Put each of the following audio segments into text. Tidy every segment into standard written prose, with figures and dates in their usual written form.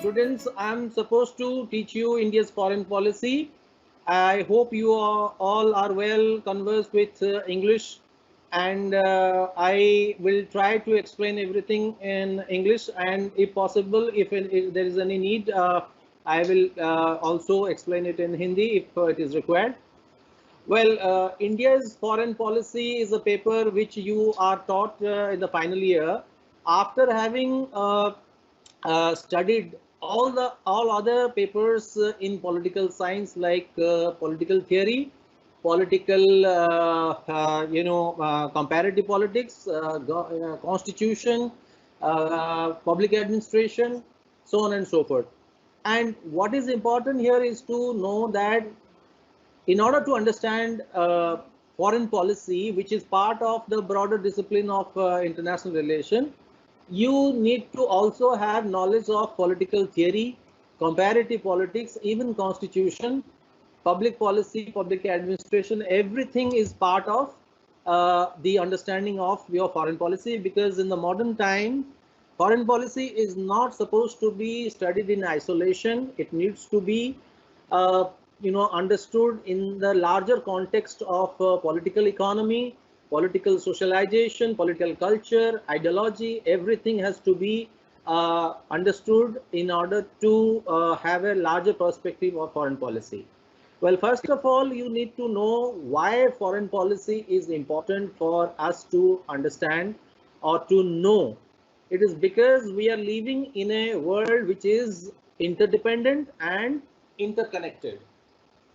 Students, I'm supposed to teach you India's foreign policy. I hope you all are well conversed with English, and I will try to explain everything in English, and if possible, if there is any need, I will also explain it in Hindi if it is required. Well, India's foreign policy is a paper which you are taught in the final year after having studied all other papers in political science like political theory, political comparative politics, constitution, public administration, so on and so forth. And what is important here is to know that in order to understand foreign policy, which is part of the broader discipline of international relation, you need to also have knowledge of political theory, comparative politics, even constitution, public policy, public administration. Everything is part of the understanding of your foreign policy, because in the modern time, foreign policy is not supposed to be studied in isolation. It needs to be understood in the larger context of political economy, political socialization, political culture, ideology. Everything has to be understood in order to have a larger perspective of foreign policy. Well, first of all, you need to know why foreign policy is important for us to understand or to know. It is because we are living in a world which is interdependent and interconnected,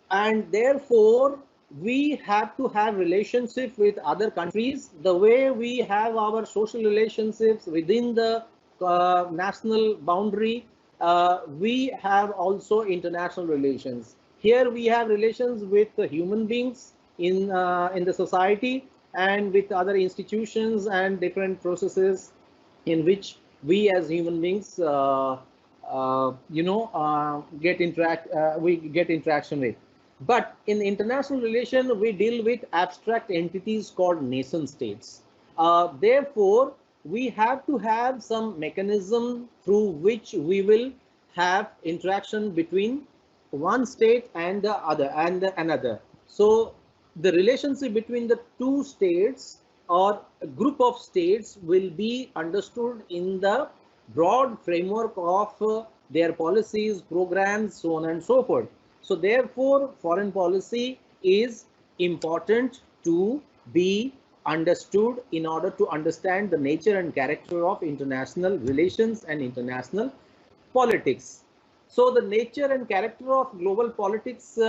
and therefore we have to have relationships with other countries the way we have our social relationships within the national boundary. We have also international relations. Here we have relations with the human beings in the society, and with other institutions and different processes in which we as human beings we get interaction with. But in international relation, we deal with abstract entities called nation states. Therefore, we have to have some mechanism through which we will have interaction between one state and the other and another. So the relationship between the two states or a group of states will be understood in the broad framework of their policies, programs, so on and so forth. So therefore, foreign policy is important to be understood in order to understand the nature and character of international relations and international politics. So the nature and character of global politics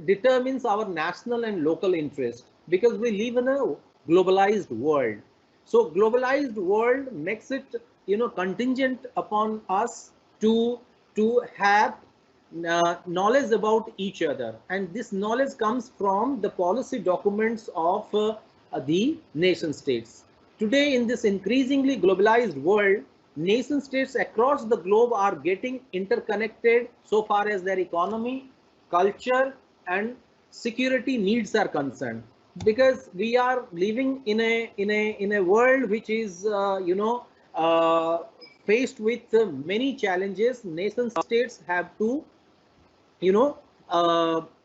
determines our national and local interest, because we live in a globalized world. So globalized world makes it contingent upon us to have knowledge about each other, and this knowledge comes from the policy documents of the nation states. Today, in this increasingly globalized world, nation states across the globe are getting interconnected so far as their economy, culture, and security needs are concerned, because we are living in a world which is faced with many challenges. Nation states have to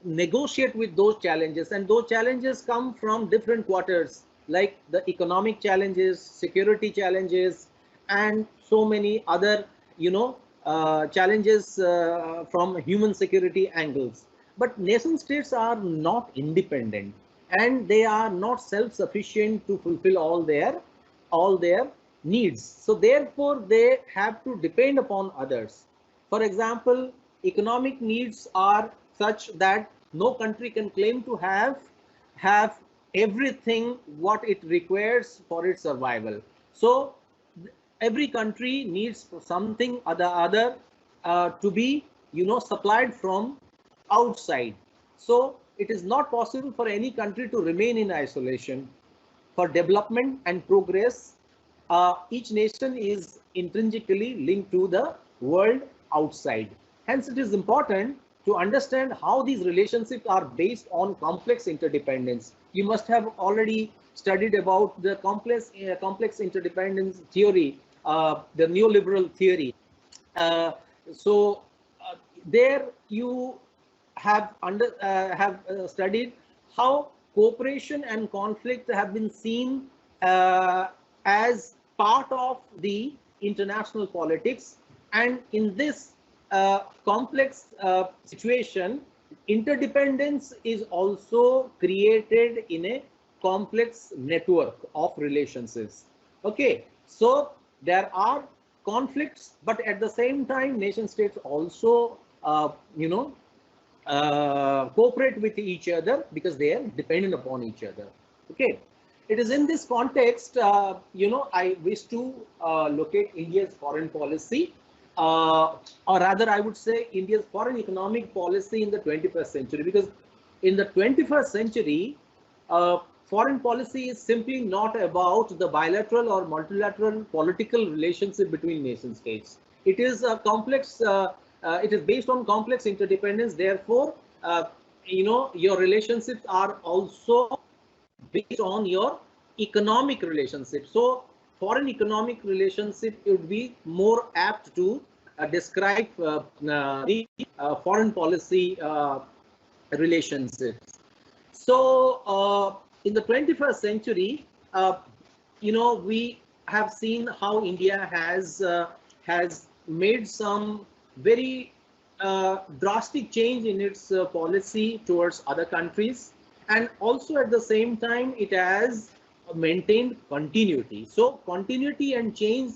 negotiate with those challenges, and those challenges come from different quarters, like the economic challenges, security challenges, and so many other challenges from human security angles. But nation states are not independent, and they are not self-sufficient to fulfill all their needs. So therefore they have to depend upon others. For example, economic needs are such that no country can claim to have everything what it requires for its survival. So every country needs something or the other to be supplied from outside. So it is not possible for any country to remain in isolation. For development and progress, each nation is intrinsically linked to the world outside. Hence, it is important to understand how these relationships are based on complex interdependence. You must have already studied about the complex interdependence theory, the neoliberal theory. Uh, so there you have studied how cooperation and conflict have been seen as part of the international politics, and in this complex situation, interdependence is also created in a complex network of relationships. Okay, so there are conflicts, but at the same time, nation states also, cooperate with each other because they are dependent upon each other. Okay, it is in this context, I wish to look at India's foreign policy, or rather, I would say India's foreign economic policy in the 21st century, because in the 21st century, foreign policy is simply not about the bilateral or multilateral political relationship between nation states. It is a complex. It is based on complex interdependence. Therefore, your relationships are also based on your economic relationship. So, foreign economic relationship would be more apt to describe the foreign policy relationships. So, in the 21st century, we have seen how India has made some very drastic change in its policy towards other countries, and also at the same time it has maintained continuity. So continuity and change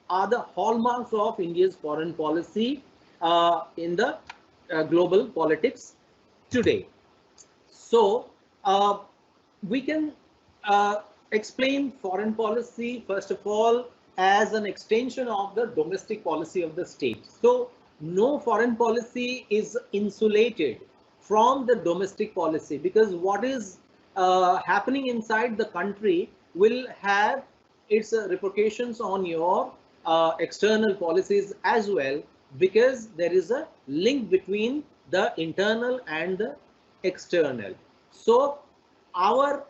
are the hallmarks of India's foreign policy in the global politics today. So we can explain foreign policy, first of all, as an extension of the domestic policy of the state. So no foreign policy is insulated from the domestic policy, because what is happening inside the country will have its repercussions on your external policies as well, because there is a link between the internal and the external. So our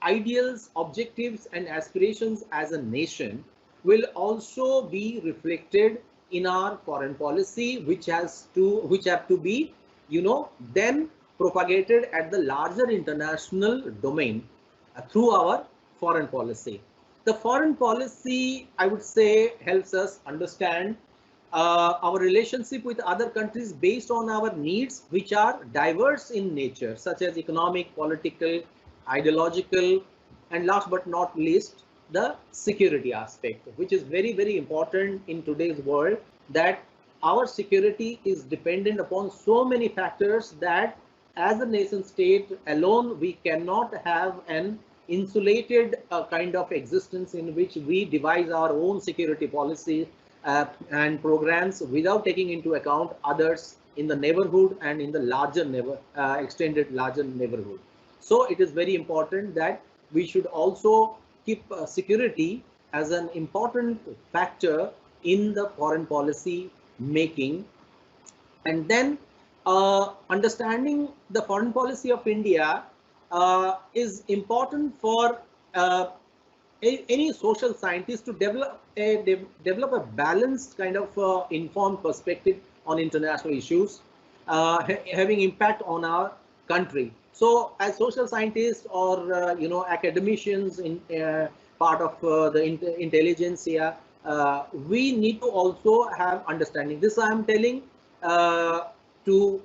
ideals, objectives, and aspirations as a nation will also be reflected in our foreign policy, which have to be, then propagated at the larger international domain through our foreign policy. The foreign policy, I would say, helps us understand our relationship with other countries based on our needs, which are diverse in nature, such as economic, political, ideological, and last but not least, the security aspect, which is very, very important in today's world, that our security is dependent upon so many factors that as a nation state alone, we cannot have an insulated kind of existence in which we devise our own security policy and programs without taking into account others in the neighborhood and in the larger extended larger neighborhood. So it is very important that we should also keep security as an important factor in the foreign policy making. And then understanding the foreign policy of India is important for any social scientist to develop a balanced kind of informed perspective on international issues having impact on our country. So as social scientists or academicians in part of the intelligentsia, we need to also have understanding. This I am telling to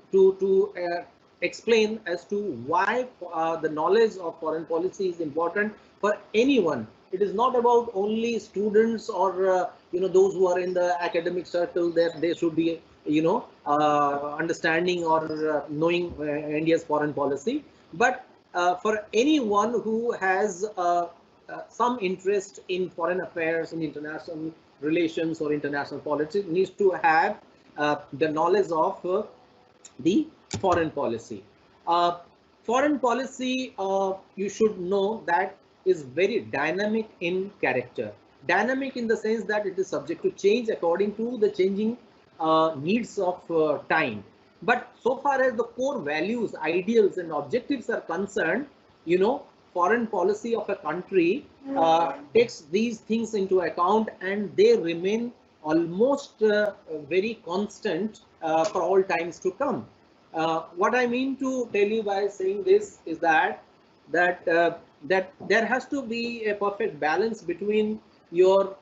explain as to why the knowledge of foreign policy is important for anyone. It is not about only students or those who are in the academic circle that they should be understanding or knowing India's foreign policy, but for anyone who has some interest in foreign affairs, in international relations or international politics, needs to have the knowledge of the foreign policy. Foreign policy, you should know that is very dynamic in character. Dynamic in the sense that it is subject to change according to the changing needs of time. But so far as the core values, ideals, and objectives are concerned, foreign policy of a country takes these things into account, and they remain almost very constant for all times to come. What I mean to tell you by saying this is that there has to be a perfect balance between your,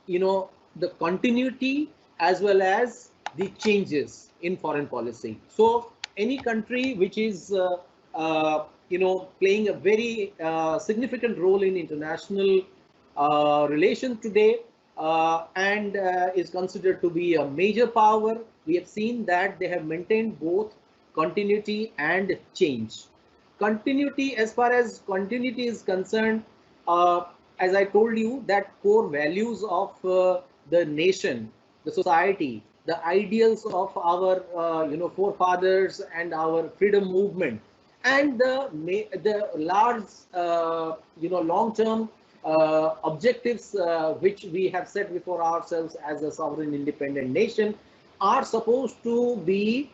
the continuity as well as the changes in foreign policy. So any country which is playing a very significant role in international relation today, and is considered to be a major power, we have seen that they have maintained both continuity and change. Continuity, as far as continuity is concerned, uh, as I told you, that core values of the nation, the society, the ideals of our forefathers and our freedom movement, and the large long term objectives which we have set before ourselves as a sovereign independent nation, are supposed to be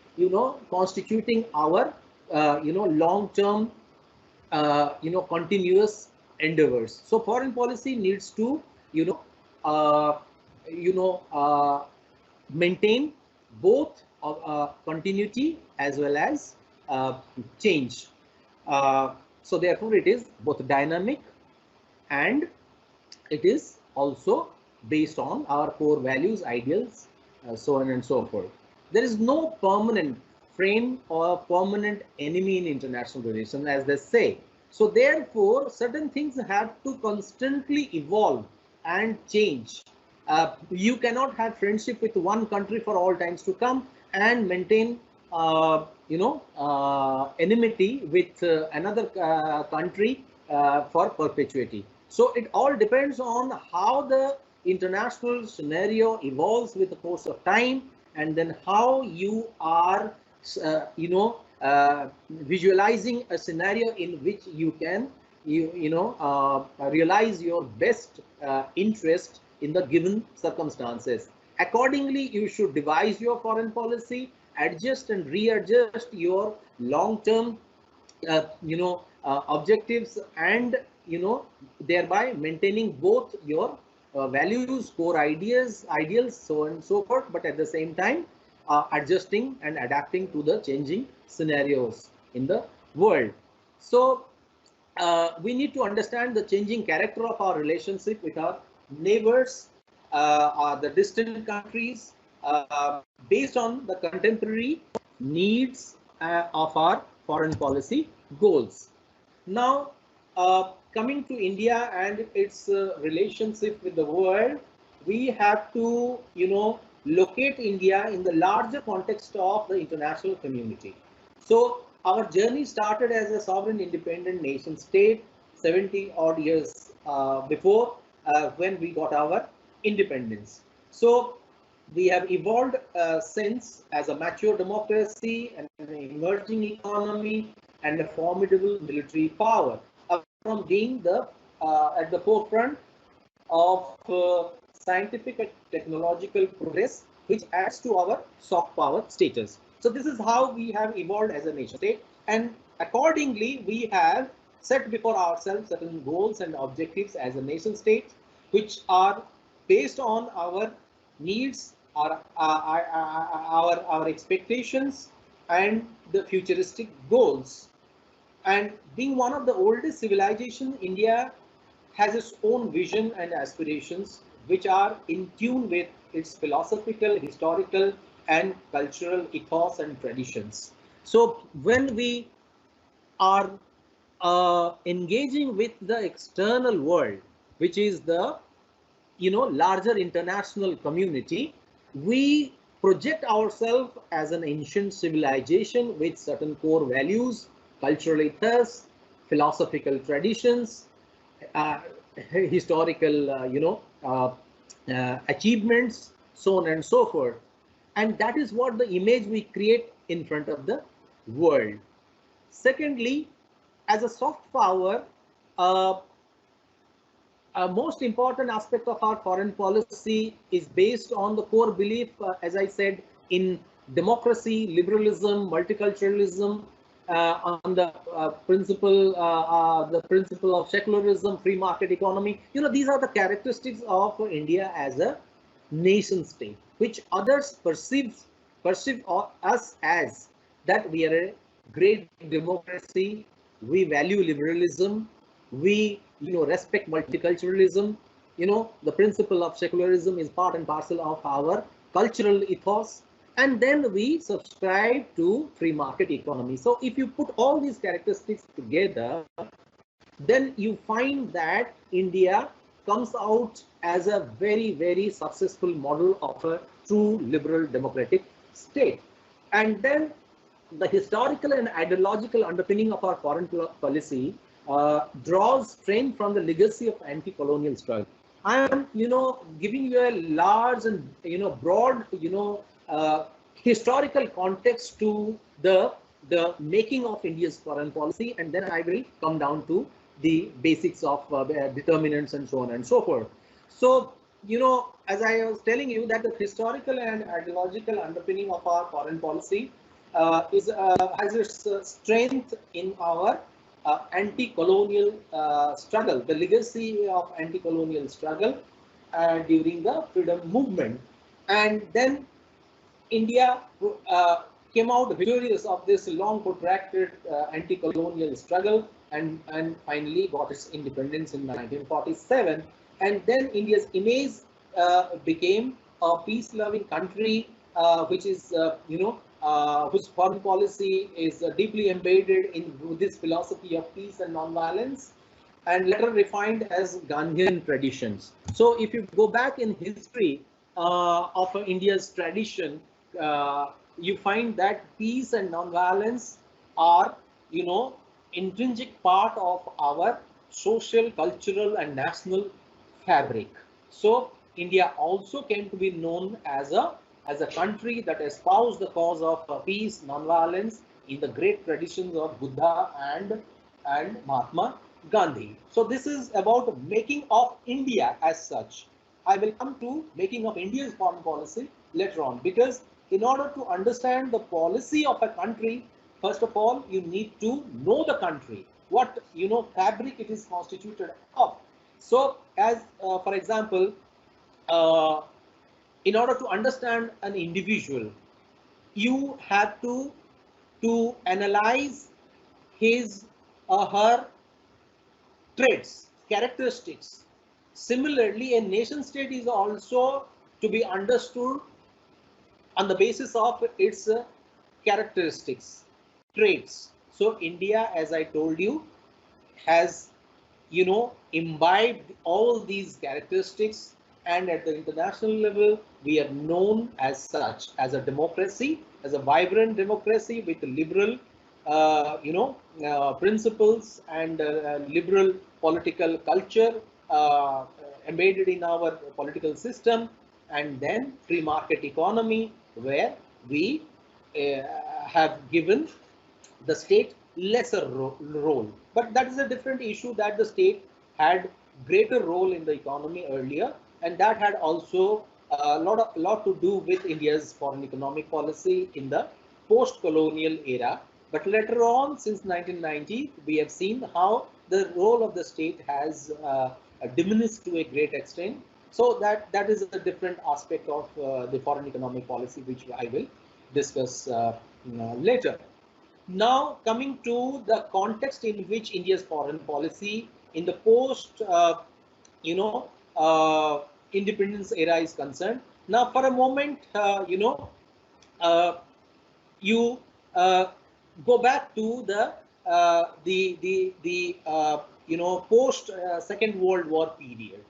constituting our long term continuous endeavors. So foreign policy needs to uh, you know uh, maintain both continuity as well as change. So therefore it is both dynamic, and it is also based on our core values, ideals, so on and so forth. There is no permanent friend or permanent enemy in international relations, as they say. So therefore, certain things have to constantly evolve and change. You cannot have friendship with one country for all times to come and maintain, enmity with another country for perpetuity. So it all depends on how the international scenario evolves with the course of time, and then how you are, visualizing a scenario in which you can, realize your best interest in the given circumstances. Accordingly, you should devise your foreign policy, adjust and readjust your long-term objectives, and thereby maintaining both your values, core ideals, so on and so forth, but at the same time adjusting and adapting to the changing scenarios in the world. So we need to understand the changing character of our relationship with our neighbors, the distant countries, based on the contemporary needs of our foreign policy goals. Now, coming to India and its relationship with the world, we have to, locate India in the larger context of the international community. So our journey started as a sovereign independent nation state 70 odd years before, when we got our independence. So we have evolved since as a mature democracy and an emerging economy and a formidable military power, from being the at the forefront of scientific and technological progress, which adds to our soft power status. So this is how we have evolved as a nation state, and accordingly we have set before ourselves certain goals and objectives as a nation state, which are based on our needs, our expectations, and the futuristic goals. And being one of the oldest civilizations, India has its own vision and aspirations, which are in tune with its philosophical, historical, and cultural ethos and traditions. So when we are engaging with the external world, which is the larger international community, we project ourselves as an ancient civilization with certain core values, cultural ethos, philosophical traditions, uh, historical achievements, so on and so forth. And that is what the image we create in front of the world. Secondly, as a soft power, uh, a most important aspect of our foreign policy is based on the core belief, as I said, in democracy, liberalism, multiculturalism, on the principle of secularism, free market economy. These are the characteristics of India as a nation state, which others perceive us as that we are a great democracy, we value liberalism, we respect multiculturalism, the principle of secularism is part and parcel of our cultural ethos, and then we subscribe to free market economy. So if you put all these characteristics together, then you find that India comes out as a very, very successful model of a true liberal democratic state. And then the historical and ideological underpinning of our foreign policy draws strength from the legacy of anti-colonial struggle. I am, giving you a large and broad, historical context to the making of India's foreign policy, and then I will come down to the basics of determinants and so on and so forth. So, as I was telling you, that the historical and ideological underpinning of our foreign policy has its strength in our anti-colonial struggle, the legacy of anti-colonial struggle during the freedom movement. And then India came out victorious of this long protracted anti-colonial struggle, and finally got its independence in 1947. And then India's image became a peace-loving country, which is, whose foreign policy is deeply embedded in this philosophy of peace and non-violence, and later refined as Gandhian traditions. So if you go back in history of India's tradition, you find that peace and non-violence are, intrinsic part of our social, cultural, and national fabric. So India also came to be known as a country that espoused the cause of peace, non-violence in the great traditions of Buddha and Mahatma Gandhi. So this is about making of India as such. I will come to making of India's foreign policy later on, because in order to understand the policy of a country, first of all, you need to know the country, what fabric it is constituted of. So, as for example, in order to understand an individual, you have to analyze his or her traits, characteristics. Similarly, a nation state is also to be understood on the basis of its characteristics, traits. So India, as I told you, has imbibed all these characteristics, and at the international level we are known as such, as a democracy, as a vibrant democracy with liberal principles and liberal political culture embedded in our political system, and then free market economy, where we have given the state lesser role. But that is a different issue, that the state had greater role in the economy earlier, and that had also a lot to do with India's foreign economic policy in the post-colonial era. But later on, since 1990, we have seen how the role of the state has diminished to a great extent. So that is a different aspect of the foreign economic policy, which I will discuss later. Now, coming to the context in which India's foreign policy in the post, independence era is concerned. Now, for a moment, you go back to the post Second World War period,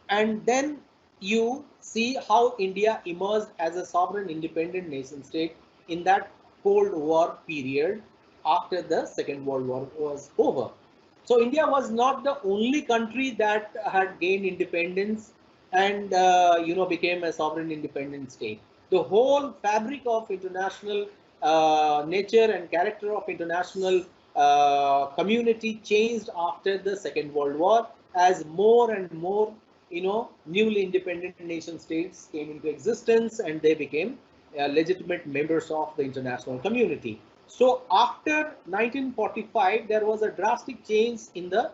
and then you see how India emerged as a sovereign independent nation state in that Cold War period after the Second World War was over. So India was not the only country that had gained independence and became a sovereign independent state. The whole fabric of international nature and character of international community changed after the Second World War, as more and more newly independent nation states came into existence, and they became legitimate members of the international community. So after 1945, there was a drastic change in the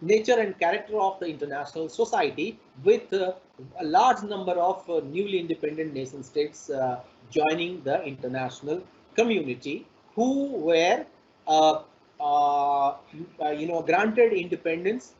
nature and character of the international society, with a large number of newly independent nation states joining the international community, who were uh, granted independence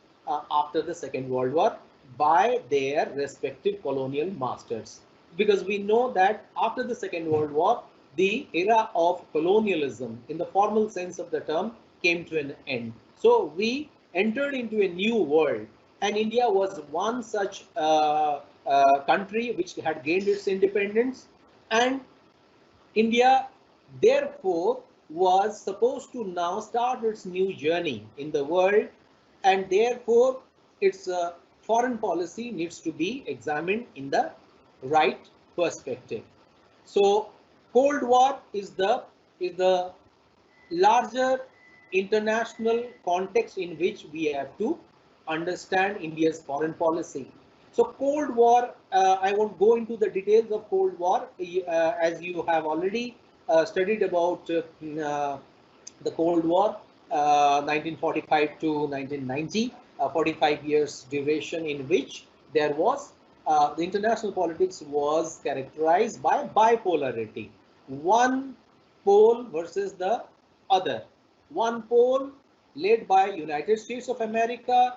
after the Second World War by their respective colonial masters. Because we know that after the Second World War, the era of colonialism, in the formal sense of the term, came to an end. So we entered into a new world, and India was one such country which had gained its independence, and India, therefore, was supposed to now start its new journey in the world, and therefore its foreign policy needs to be examined in the right perspective. So, Cold War is the larger international context in which we have to understand India's foreign policy. So Cold War, I won't go into the details of Cold War, as you have already studied about the Cold War, 1945 to 1990, 45 years duration, in which there was the international politics was characterized by bipolarity. One pole versus the other. One pole led by United States of America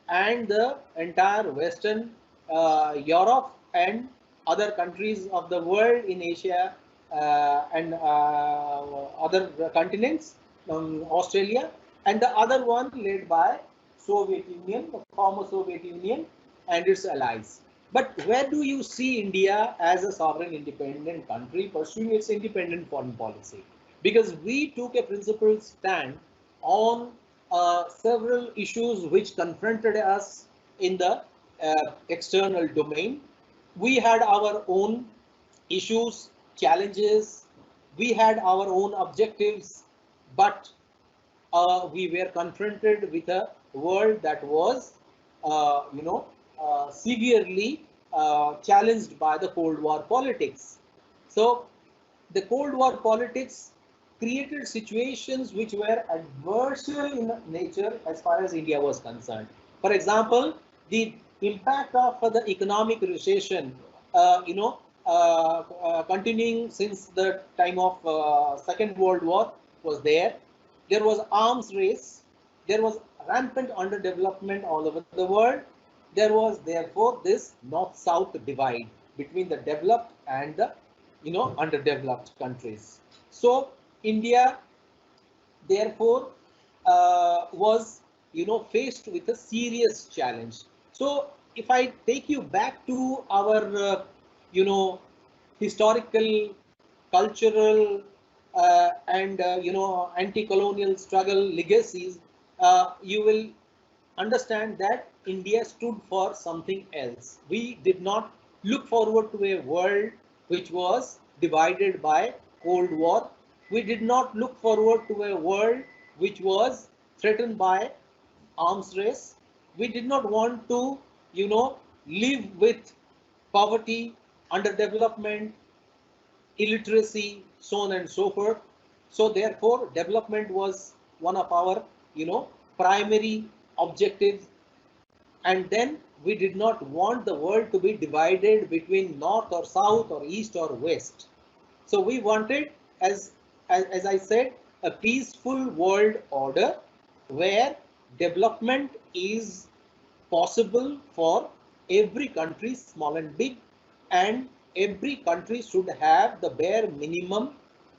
and the entire Western Europe and other countries of the world in Asia and other continents, Australia, and the other one led by Soviet Union, the former Soviet Union, and its allies. But where do you see India as a sovereign independent country pursuing its independent foreign policy? Because we took a principled stand on several issues which confronted us in the external domain. We had our own issues, challenges, we had our own objectives, but we were confronted with a world that was, severely challenged by the Cold War politics. So the Cold War politics created situations which were adversarial in nature as far as India was concerned. For example, the impact of the economic recession, continuing since the time of Second World War was there. There was arms race. There was rampant underdevelopment all over the world. There was therefore this north-south divide between the developed and the underdeveloped countries. So India therefore was faced with a serious challenge. So if I take you back to our historical, cultural, and anti-colonial struggle legacies, you will understand that India stood for something else. We did not look forward to a world which was divided by Cold War. We did not look forward to a world which was threatened by arms race. We did not want to, live with poverty, underdevelopment, illiteracy, so on and so forth. So therefore, development was one of our, primary objectives. And then we did not want the world to be divided between north or south or east or west. So we wanted, as I said, a peaceful world order where development is possible for every country, small and big, and every country should have the bare minimum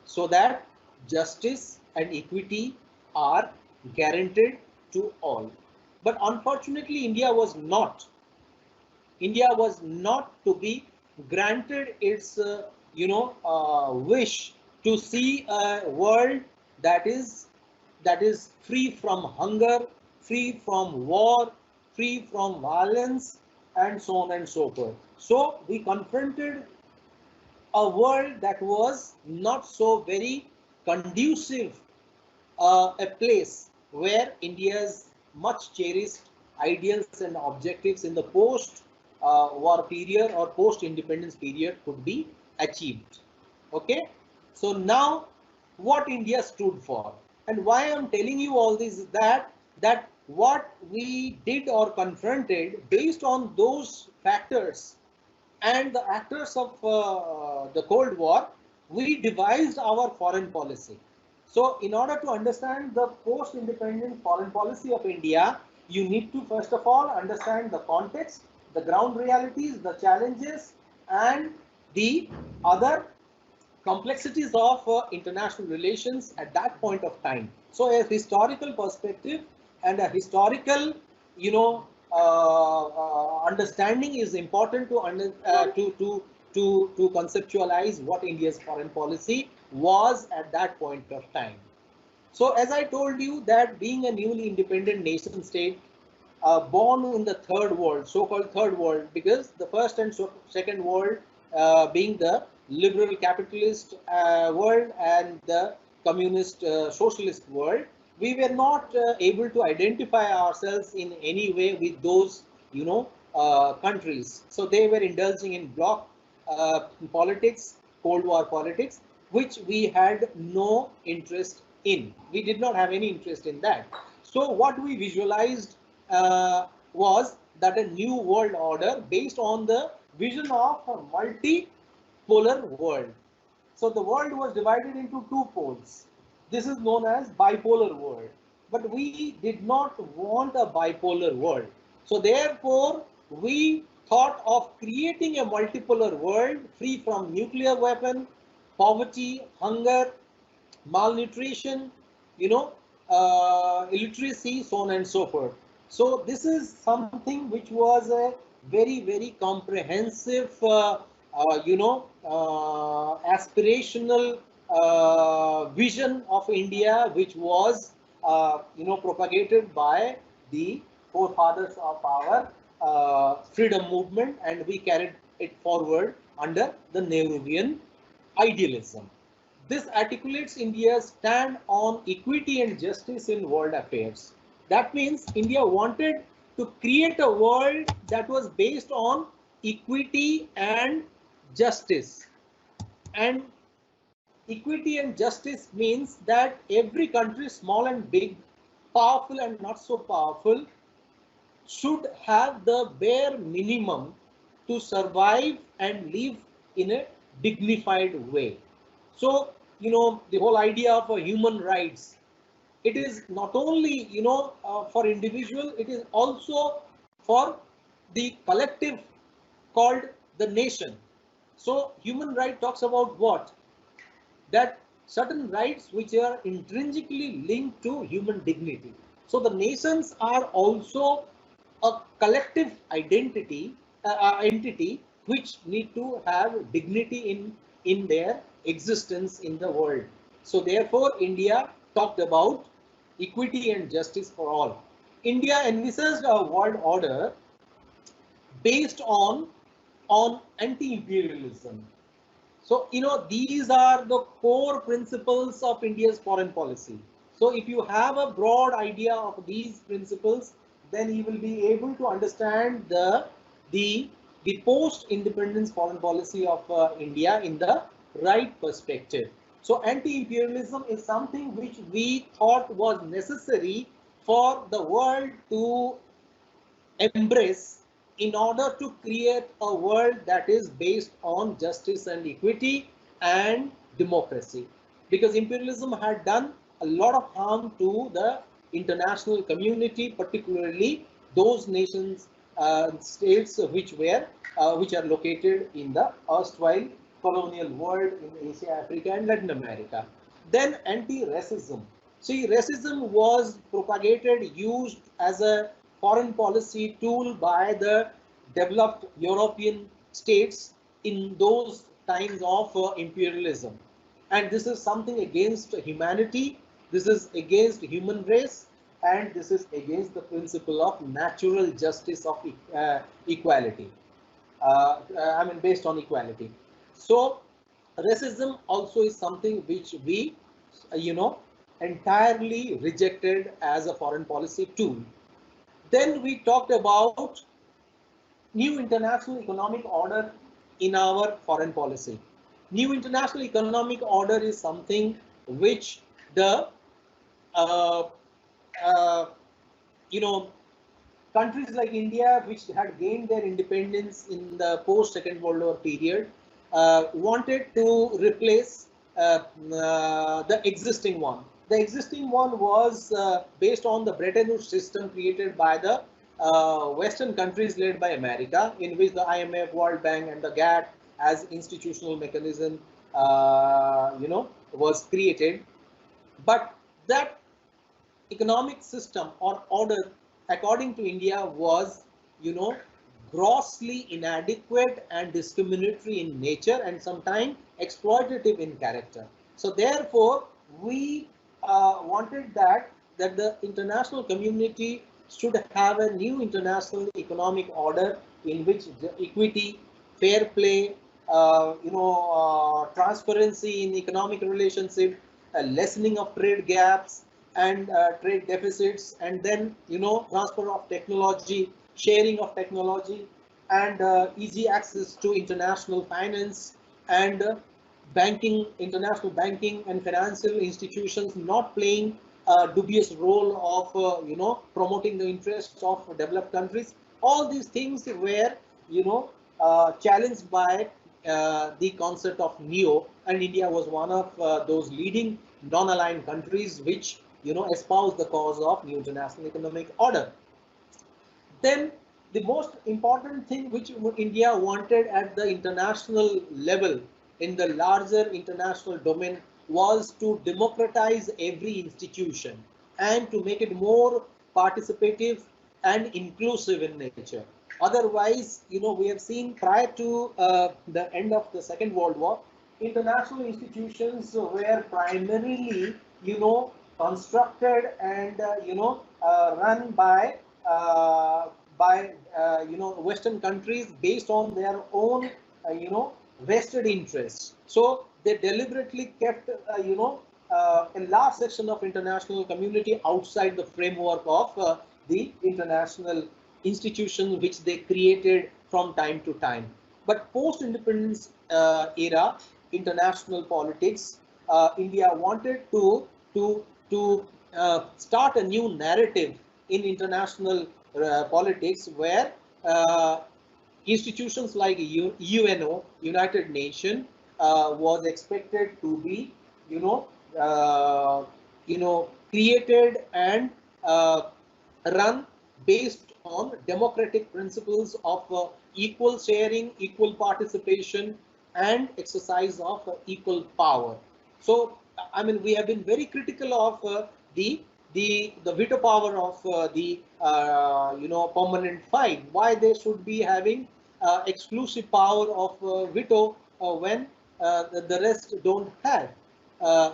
so that justice and equity are guaranteed to all. But unfortunately, India was not to be granted its, wish to see a world that is free from hunger, free from war, free from violence, and so on and so forth. So we confronted a world that was not so very conducive, a place where India's much cherished ideals and objectives in the post war period or post independence period could be achieved. Okay, so now what India stood for and why I'm telling you all this is that what we did or confronted based on those factors and the actors of the Cold War, we devised our foreign policy. So in order to understand the post-independent foreign policy of India, you need to first of all understand the context, the ground realities, the challenges, and the other complexities of international relations at that point of time. So a historical perspective and a historical, understanding is important to to conceptualize what India's foreign policy was at that point of time. So as I told you that being a newly independent nation state, born in the third world, so-called third world, because the first and second world being the liberal capitalist world and the communist socialist world, we were not able to identify ourselves in any way with those, countries. So they were indulging in bloc politics, Cold War politics, which we had no interest in. We did not have any interest in that. So what we visualized was that a new world order based on the vision of a multipolar world. So the world was divided into two poles. This is known as bipolar world. But we did not want a bipolar world. So therefore, we thought of creating a multipolar world free from nuclear weapon, poverty, hunger, malnutrition, illiteracy, so on and so forth. So this is something which was a very, very comprehensive, aspirational vision of India, which was, propagated by the forefathers of our freedom movement, and we carried it forward under the Nehruvian idealism. This articulates India's stand on equity and justice in world affairs. That means India wanted to create a world that was based on equity and justice. And equity and justice means that every country, small and big, powerful and not so powerful, should have the bare minimum to survive and live in a dignified way. So, the whole idea of human rights, it is not only, for individual, it is also for the collective called the nation. So, human right talks about what? That certain rights which are intrinsically linked to human dignity. So the nations are also a collective entity which need to have dignity in their existence in the world. So therefore, India talked about equity and justice for all. India envisaged a world order based on anti-imperialism. So, these are the core principles of India's foreign policy. So, if you have a broad idea of these principles, then you will be able to understand the, the post-independence foreign policy of India in the right perspective. So, anti-imperialism is something which we thought was necessary for the world to embrace in order to create a world that is based on justice and equity and democracy. Because imperialism had done a lot of harm to the international community, particularly those nations, states which are located in the erstwhile colonial world in Asia, Africa, and Latin America. Then anti-racism. See, racism was propagated, used as a foreign policy tool by the developed European states in those times of imperialism. And this is something against humanity, this is against human race, and this is against the principle of natural justice of equality. Based on equality. So, racism also is something which we, entirely rejected as a foreign policy tool. Then we talked about new international economic order in our foreign policy. New international economic order is something which the uh, uh, you know, countries like India, which had gained their independence in the post Second World War period, wanted to replace the existing one. The existing one was based on the Bretton Woods system created by the Western countries led by America, in which the IMF, World Bank, and the GATT as institutional mechanism, was created. But that economic system or order, according to India, was, you know, grossly inadequate and discriminatory in nature and sometimes exploitative in character. So therefore, we wanted that the international community should have a new international economic order in which the equity, fair play, transparency in economic relationship, a lessening of trade gaps and trade deficits, and then, transfer of technology, sharing of technology, and easy access to international finance and banking, international banking and financial institutions not playing a dubious role of promoting the interests of developed countries. All these things were, challenged by the concept of neo, and India was one of those leading non-aligned countries which, espoused the cause of new international economic order. Then the most important thing which India wanted at the international level, in the larger international domain, was to democratize every institution and to make it more participative and inclusive in nature. Otherwise, we have seen prior to the end of the Second World War, international institutions were primarily, constructed and, run by Western countries based on their own vested interests. So they deliberately kept a large section of international community outside the framework of the international institutions which they created from time to time. But post-independence era international politics, India wanted to start a new narrative in international politics where institutions like UNO, United Nations, was expected to be, created and run based on democratic principles of equal sharing, equal participation, and exercise of equal power. So, I mean, we have been very critical of the veto power of the permanent five. Why they should be having exclusive power of veto when the rest don't have.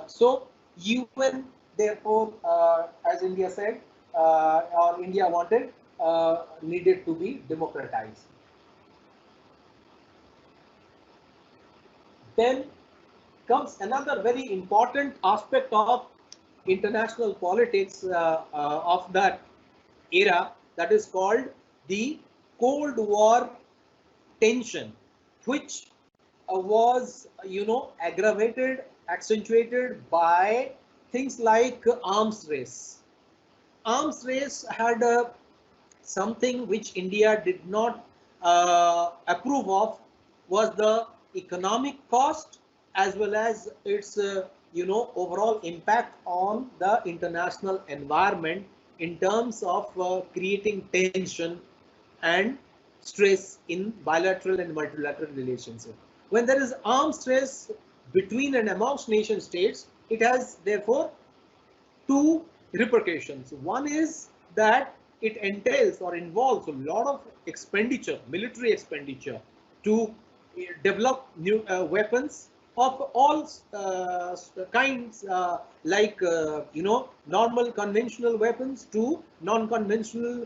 So UN, therefore, as India said, or India wanted, needed to be democratized. Then comes another very important aspect of international politics of that era, that is called the Cold War tension, which was, aggravated, accentuated by things like arms race. Arms race had something which India did not approve of, was the economic cost as well as its overall impact on the international environment in terms of creating tension and stress in bilateral and multilateral relationships. When there is arms race between and amongst nation states, it has therefore two repercussions. One is that it entails or involves a lot of expenditure, military expenditure, to develop new weapons of all kinds, like normal conventional weapons to non-conventional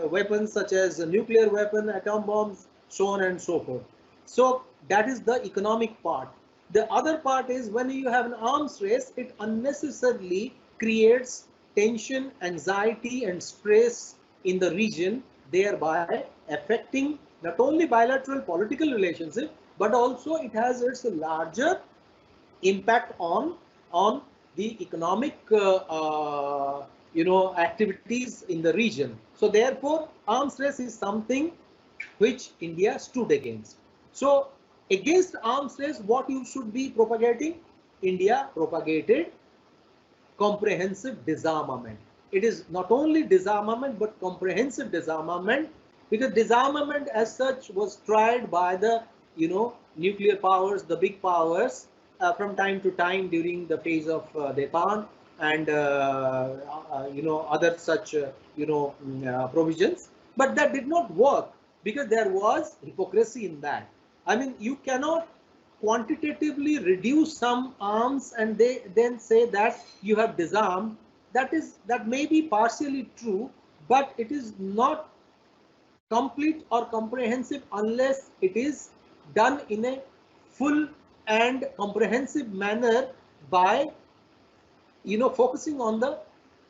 weapons such as nuclear weapon, atom bombs, so on and so forth. So that is the economic part. The other part is when you have an arms race, it unnecessarily creates tension, anxiety, and stress in the region, thereby affecting not only bilateral political relationship, but also it has its larger impact on the economic activities in the region. So therefore, arms race is something which India stood against. So against arms race, what you should be propagating? India propagated comprehensive disarmament. It is not only disarmament but comprehensive disarmament, because disarmament as such was tried by the nuclear powers, the big powers, from time to time during the phase of Depan and other such provisions. But that did not work because there was hypocrisy in that. I mean, you cannot quantitatively reduce some arms and they then say that you have disarmed. That may be partially true, but it is not complete or comprehensive unless it is done in a full and comprehensive manner by focusing on the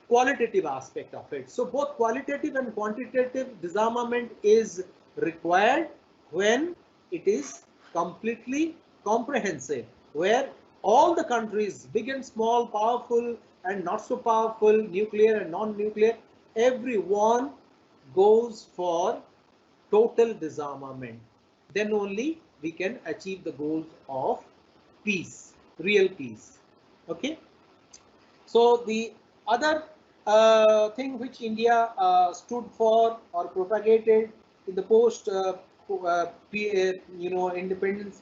qualitative aspect of it. So both qualitative and quantitative disarmament is required when it is completely comprehensive, where all the countries, big and small, powerful and not so powerful, nuclear and non-nuclear, everyone goes for total disarmament. Then only we can achieve the goals of peace, real peace. Okay. So the other thing which India stood for or propagated in the post independence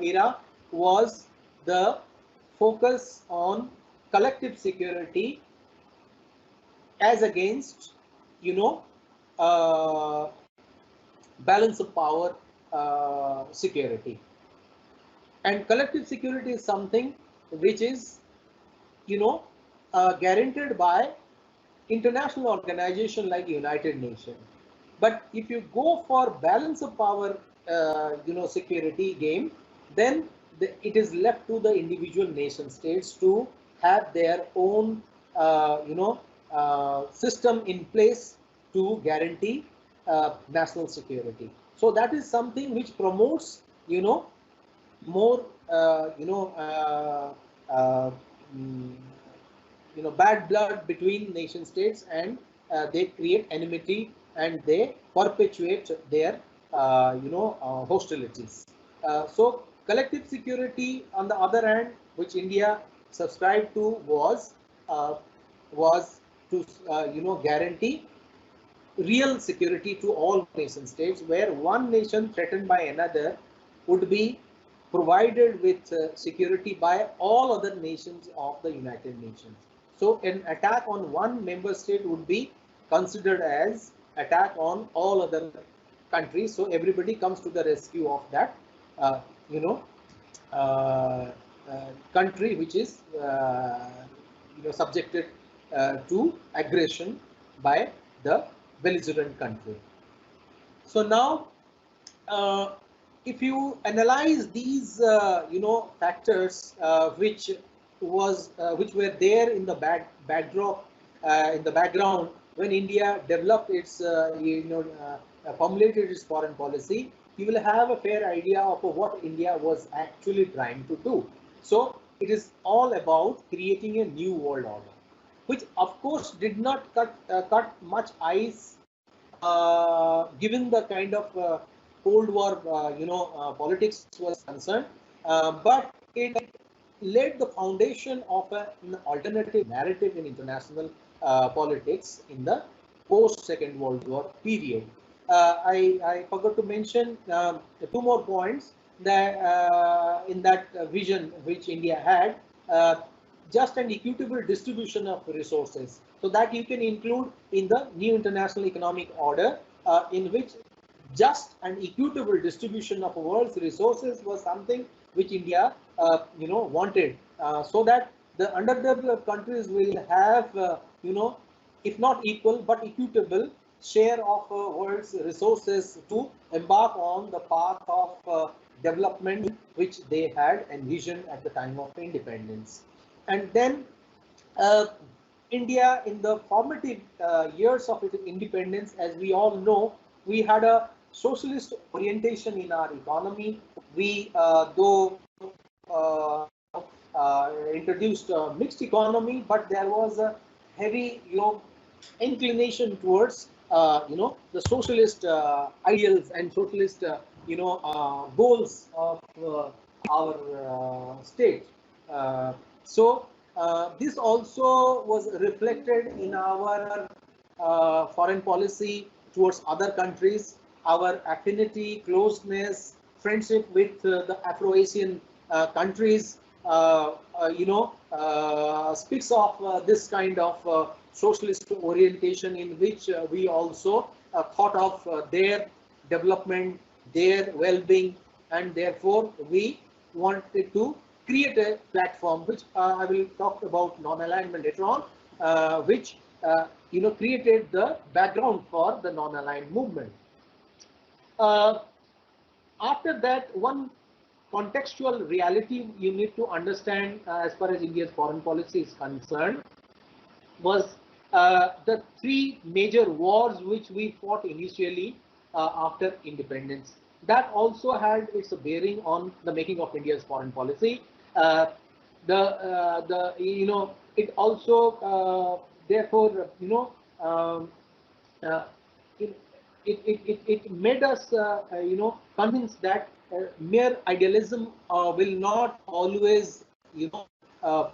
era was the focus on collective security as against uh, balance of power security. And collective security is something which is guaranteed by international organization like United Nations. But if you go for balance of power, security game, then it is left to the individual nation states to have their own, system in place to guarantee national security. So that is something which promotes, more, mm, bad blood between nation states, and they create enmity and they perpetuate their hostilities. So collective security on the other hand, which India subscribed to, uh, was to guarantee real security to all nation states, where one nation threatened by another would be provided with security by all other nations of the United Nations. So an attack on one member state would be considered as attack on all other countries. So everybody comes to the rescue of that, uh, you know, uh, country which is subjected to aggression by the belligerent country. So now, uh, if you analyze these, factors which were there in the backdrop, in the background when India developed its, formulated its foreign policy, you will have a fair idea of what India was actually trying to do. So it is all about creating a new world order, which of course did not cut much ice, given the kind of Cold War, politics was concerned, but it laid the foundation of an alternative narrative in international politics in the post Second World War period. I forgot to mention two more points that in that vision which India had. Just an equitable distribution of resources. So that you can include in the new international economic order, in which just and equitable distribution of world's resources was something which India, wanted, so that the underdeveloped countries will have, if not equal but equitable share of world's resources to embark on the path of development which they had envisioned at the time of independence. And then uh, India, in the formative years of its independence, as we all know, we had a socialist orientation in our economy. We, though introduced a mixed economy, but there was a heavy, inclination towards, the socialist ideals and socialist, goals of our state. Uh, so this also was reflected in our foreign policy towards other countries, our affinity, closeness, friendship with the Afro-Asian countries, speaks of this kind of socialist orientation in which we also thought of their development, their well-being, and therefore we wanted to create a platform, which I will talk about non-alignment later on, which created the background for the non-aligned movement. Uh, After that, one contextual reality you need to understand as far as India's foreign policy is concerned was the three major wars which we fought initially after independence. That also had its bearing on the making of India's foreign policy. Uh, the it also therefore uh, it, it made us convinced that mere idealism will not always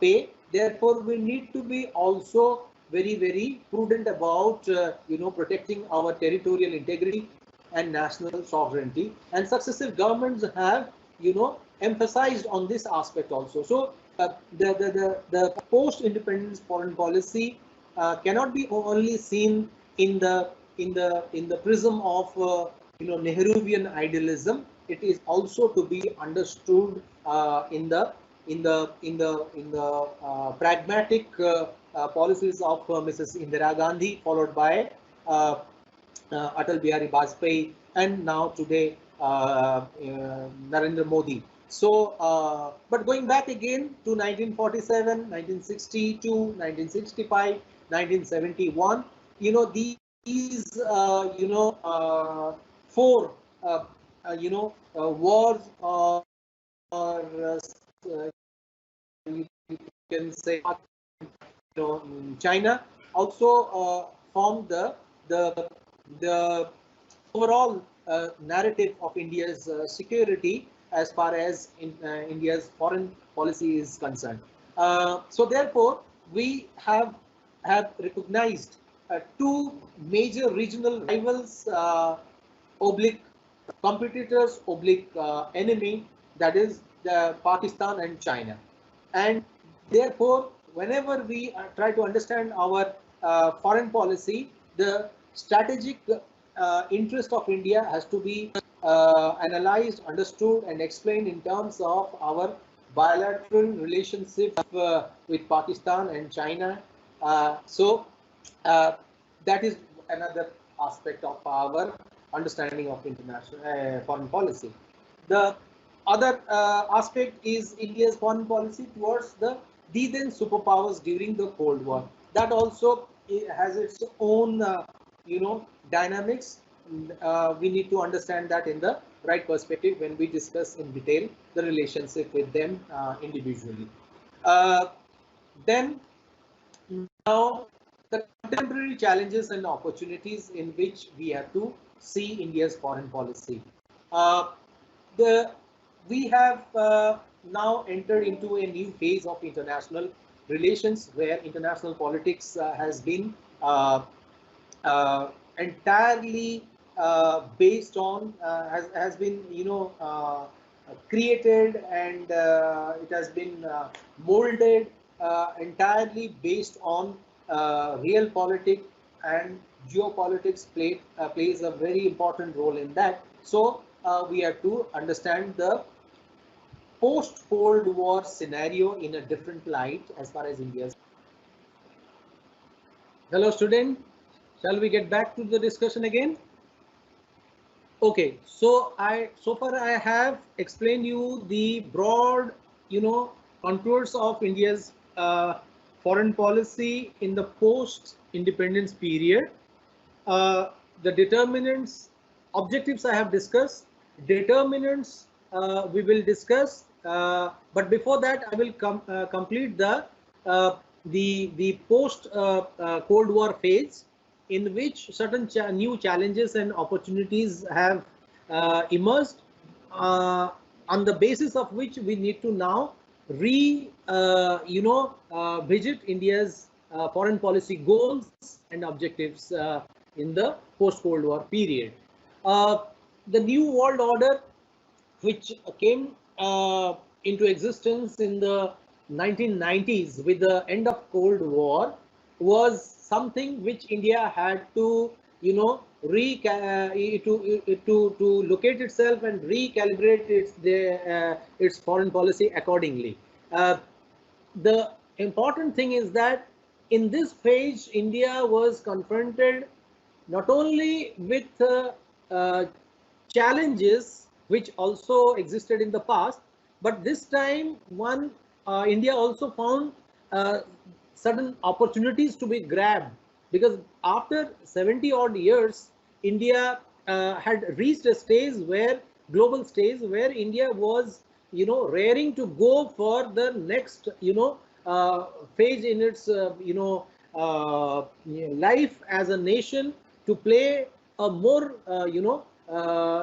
pay. Therefore we need to be also very prudent about protecting our territorial integrity and national sovereignty, and successive governments have emphasized on this aspect also. So the post independence foreign policy cannot be only seen in the prism of Nehruvian idealism. It is also to be understood in the pragmatic policies of Mrs. Indira Gandhi, followed by Atal Bihari Vajpayee, and now today Narendra Modi. So, but going back again to 1947, 1962, 1965, 1971, these four wars, or you can say China, also formed the overall narrative of India's security as far as India's foreign policy is concerned. So therefore, we have recognized two major regional rivals, oblique competitors, oblique enemy, that is the Pakistan and China. And therefore, whenever we try to understand our foreign policy, the strategic interest of India has to be analyzed, understood, and explained in terms of our bilateral relationship with Pakistan and China. So that is another aspect of our understanding of international foreign policy. The other aspect is India's foreign policy towards the then superpowers during the Cold War. That also has its own, dynamics. We need to understand that in the right perspective when we discuss in detail the relationship with them individually. Uh, then now, the contemporary challenges and opportunities in which we have to see India's foreign policy. Uh, the we have now entered into a new phase of international relations where international politics has been uh, entirely based on has been created, and it has been molded entirely based on real politics, and geopolitics plays a very important role in that. So we have to understand the post-Cold War scenario in a different light as far as India is. Hello, student. Shall we get back to the discussion again? Okay, so far I have explained you the broad, contours of India's foreign policy in the post-independence period. The determinants, objectives I have discussed, determinants we will discuss. But before that, I will complete the the post Cold War phase, in which certain new challenges and opportunities have emerged, uh, on the basis of which we need to now visit India's foreign policy goals and objectives in the post Cold War period. Uh, the new world order, which came into existence in the 1990s with the end of Cold War, was something which India had to, to locate itself and recalibrate its foreign policy accordingly. Uh, the important thing is that in this phase, India was confronted not only with uh, challenges which also existed in the past, but this time India also found uh, certain opportunities to be grabbed, because after 70 odd years, India had reached a stage where global stage where India was, raring to go for the next, phase in its, life as a nation, to play a more,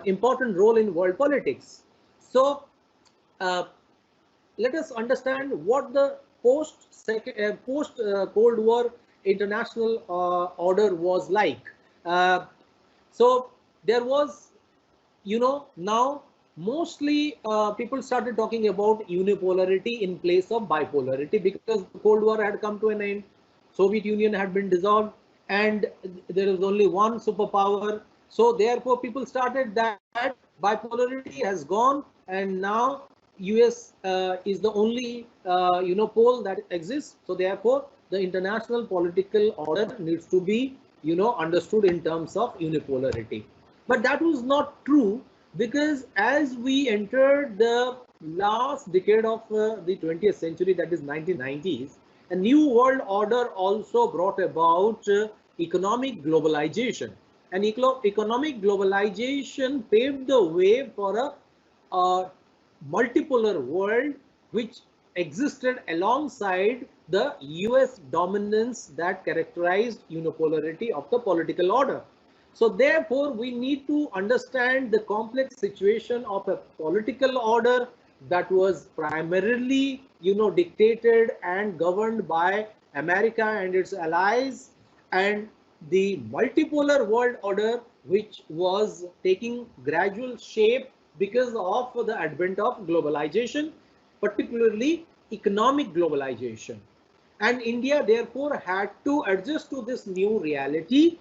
important role in world politics. So uh, let us understand what the post Cold War international order was like. Uh, so there was, now mostly people started talking about unipolarity in place of bipolarity, because the Cold War had come to an end, Soviet Union had been dissolved, and there was only one superpower. So therefore people started that bipolarity has gone, and now US is the only pole that exists. So therefore the international political order needs to be, understood in terms of unipolarity. But that was not true, because as we entered the last decade of the 20th century, that is 1990s, a new world order also brought about economic globalization. And economic globalization paved the way for a multipolar world which existed alongside the US dominance that characterized unipolarity of the political order. So therefore, we need to understand the complex situation of a political order that was primarily, dictated and governed by America and its allies, and the multipolar world order, which was taking gradual shape because of the advent of globalization, particularly economic globalization. And India therefore had to adjust to this new reality,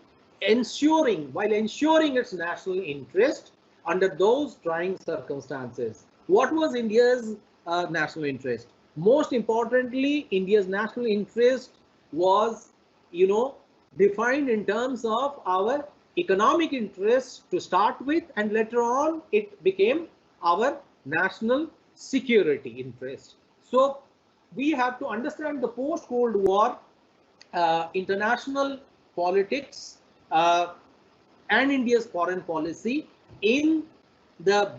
while ensuring its national interest under those trying circumstances. What was India's national interest? Most importantly, India's national interest was, you know, defined in terms of our economic interests to start with, and later on it became our national security interest. So we have to understand the post-Cold War international politics uh, and India's foreign policy in the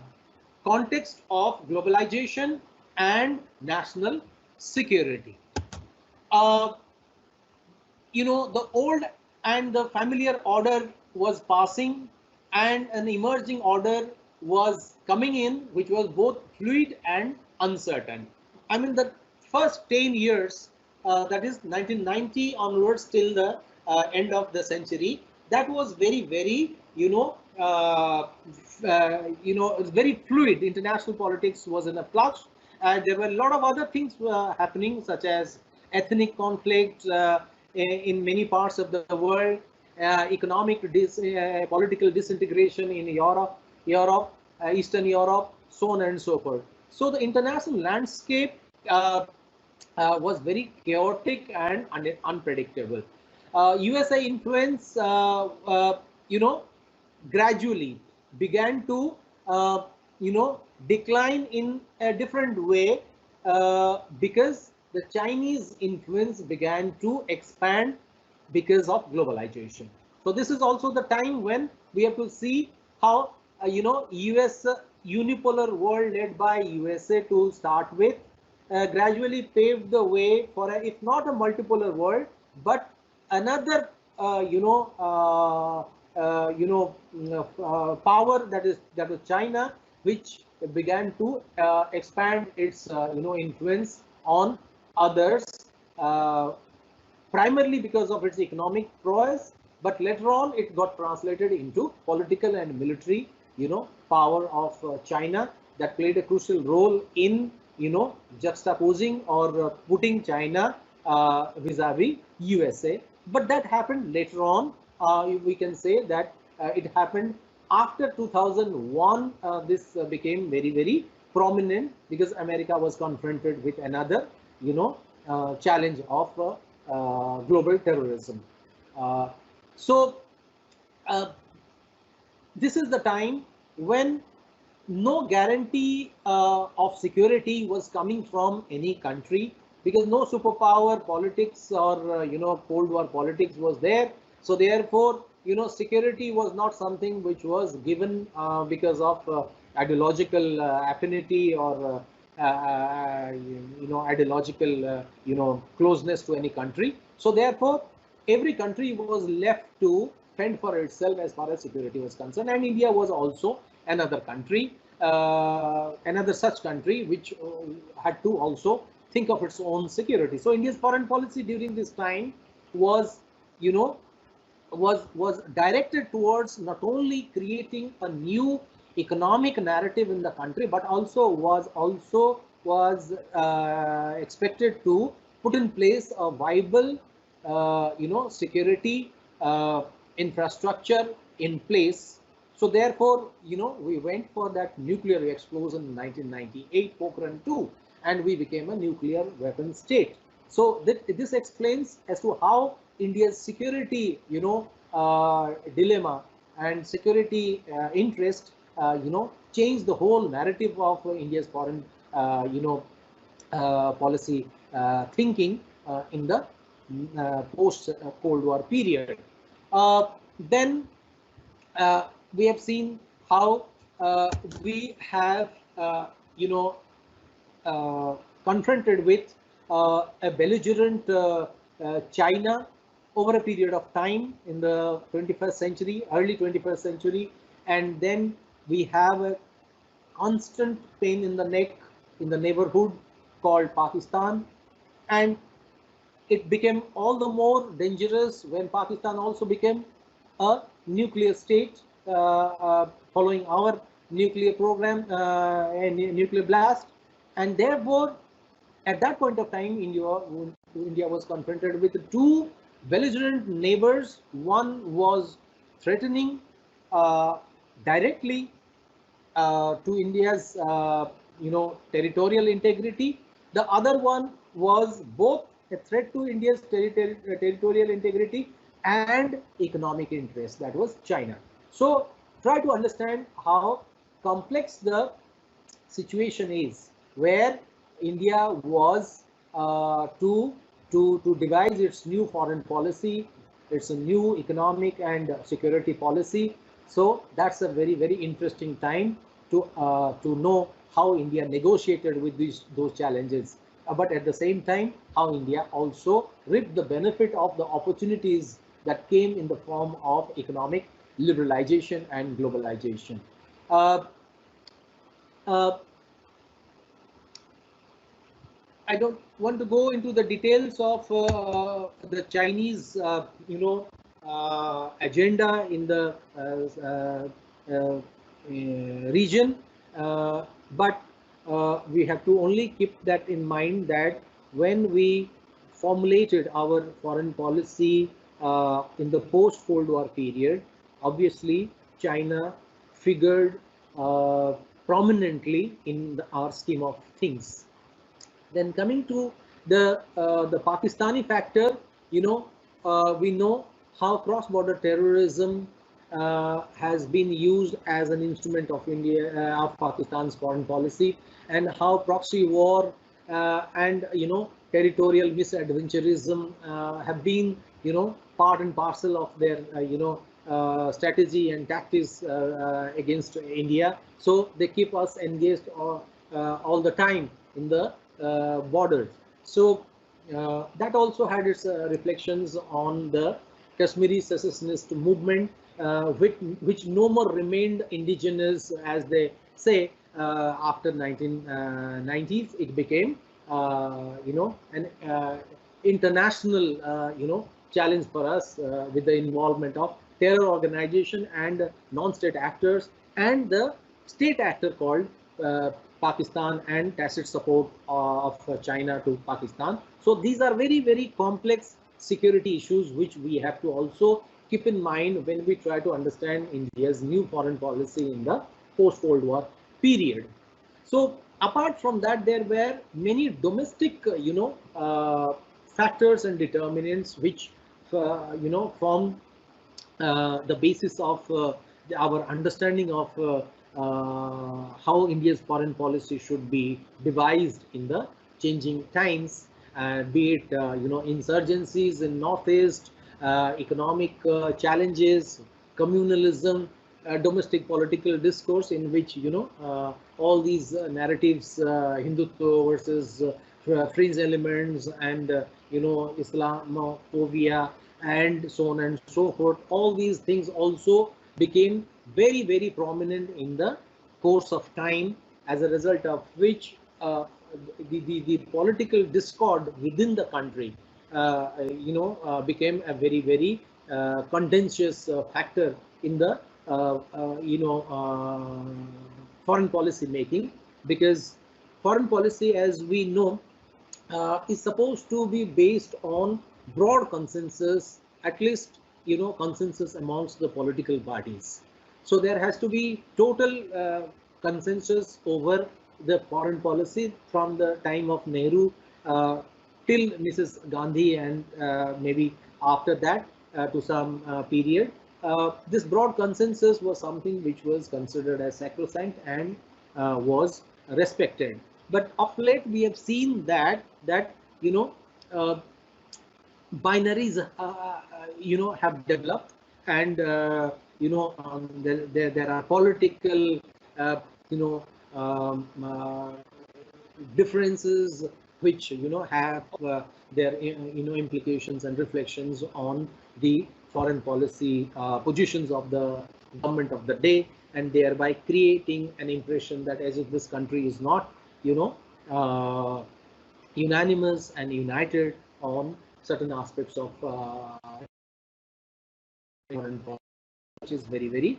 context of globalization and national security. Uh, the old and the familiar order was passing, and an emerging order was coming in, which was both fluid and uncertain. I mean, the first 10 years, that is 1990 onwards till the end of the century, that was very, very, it was very fluid. International politics was in a flux, and there were a lot of other things happening, such as ethnic conflict in many parts of the world, political disintegration in Europe, Eastern Europe, so on and so forth. So the international landscape was very chaotic and unpredictable. USA influence, gradually began to, decline in a different way, because the Chinese influence began to expand because of globalization. So this is also the time when we have to see how, US unipolar world led by USA to start with, gradually paved the way for a, if not a multipolar world, but another, power, that is China, which began to expand its influence on others, uh, primarily because of its economic prowess, but later on it got translated into political and military, power of China, that played a crucial role in, juxtaposing or putting China vis-a-vis USA. But that happened later on. We can say that it happened after 2001. This became very, very prominent because America was confronted with another, challenge of global terrorism. Uh, so uh, this is the time when no guarantee of security was coming from any country, because no superpower politics or Cold War politics was there. So therefore, security was not something which was given because of ideological affinity or ideological closeness to any country. So therefore, every country was left to fend for itself as far as security was concerned, and India was also another country, another such country which had to also think of its own security. So India's foreign policy during this time was, you know, was directed towards not only creating a new economic narrative in the country, but was expected to put in place a viable, security infrastructure in place. So therefore, we went for that nuclear explosion in 1998, Pokhran 2, and we became a nuclear weapon state. So this explains as to how India's security, dilemma and security interest, changed the whole narrative of India's foreign, policy thinking in the post-Cold War period. Then we have seen how we have, confronted with a belligerent China over a period of time in the 21st century, early 21st century, and then we have a constant pain in the neck in the neighborhood called Pakistan, and it became all the more dangerous when Pakistan also became a nuclear state, following our nuclear program and nuclear blast, and therefore at that point of time, India was confronted with two belligerent neighbors. One was threatening directly to India's, territorial integrity. The other one was both a threat to India's territorial integrity and economic interest. That was China. So try to understand how complex the situation is, where India was to devise its new foreign policy, its a new economic and security policy. So that's a very, very interesting time to know how India negotiated with those challenges, but at the same time how India also reaped the benefit of the opportunities that came in the form of economic liberalization and globalization. Uh, uh, I don't want to go into the details of the Chinese, agenda in the region, but we have to only keep that in mind that when we formulated our foreign policy in the post-Cold War period, obviously China figured prominently in our scheme of things. Then coming to the Pakistani factor, we know how cross-border terrorism has been used as an instrument of of Pakistan's foreign policy, and how proxy war and territorial misadventurism have been part and parcel of their strategy and tactics against India. So they keep us engaged all the time in the borders. So that also had its reflections on the Kashmiri secessionist movement, which no more remained indigenous, as they say, after 1990s. It became, an international, challenge for us, with the involvement of terror organization and non-state actors and the state actor called Pakistan, and tacit support of China to Pakistan. So these are very, very complex security issues which we have to also keep in mind when we try to understand India's new foreign policy in the post-Cold War period. So apart from that, there were many domestic, factors and determinants which, form the basis of our understanding of how India's foreign policy should be devised in the changing times, be it insurgencies in Northeast, economic challenges, communalism, domestic political discourse in which all these narratives, Hindutva versus fringe elements, and Islamophobia, and so on and so forth. All these things also became very, very prominent in the course of time, as a result of which the political discord within the country, became a very, very contentious factor in the, foreign policy making, because foreign policy, as we know, is supposed to be based on broad consensus, at least consensus amongst the political parties. So there has to be total consensus over the foreign policy from the time of Nehru till Mrs. Gandhi, and maybe after that to some period. This broad consensus was something which was considered as sacrosanct and was respected. But of late, we have seen that binaries, have developed, and there are political, you know, differences which have their implications and reflections on the foreign policy positions of the government of the day, and thereby creating an impression that as if this country is not unanimous and united on certain aspects of foreign policy, which is very, very,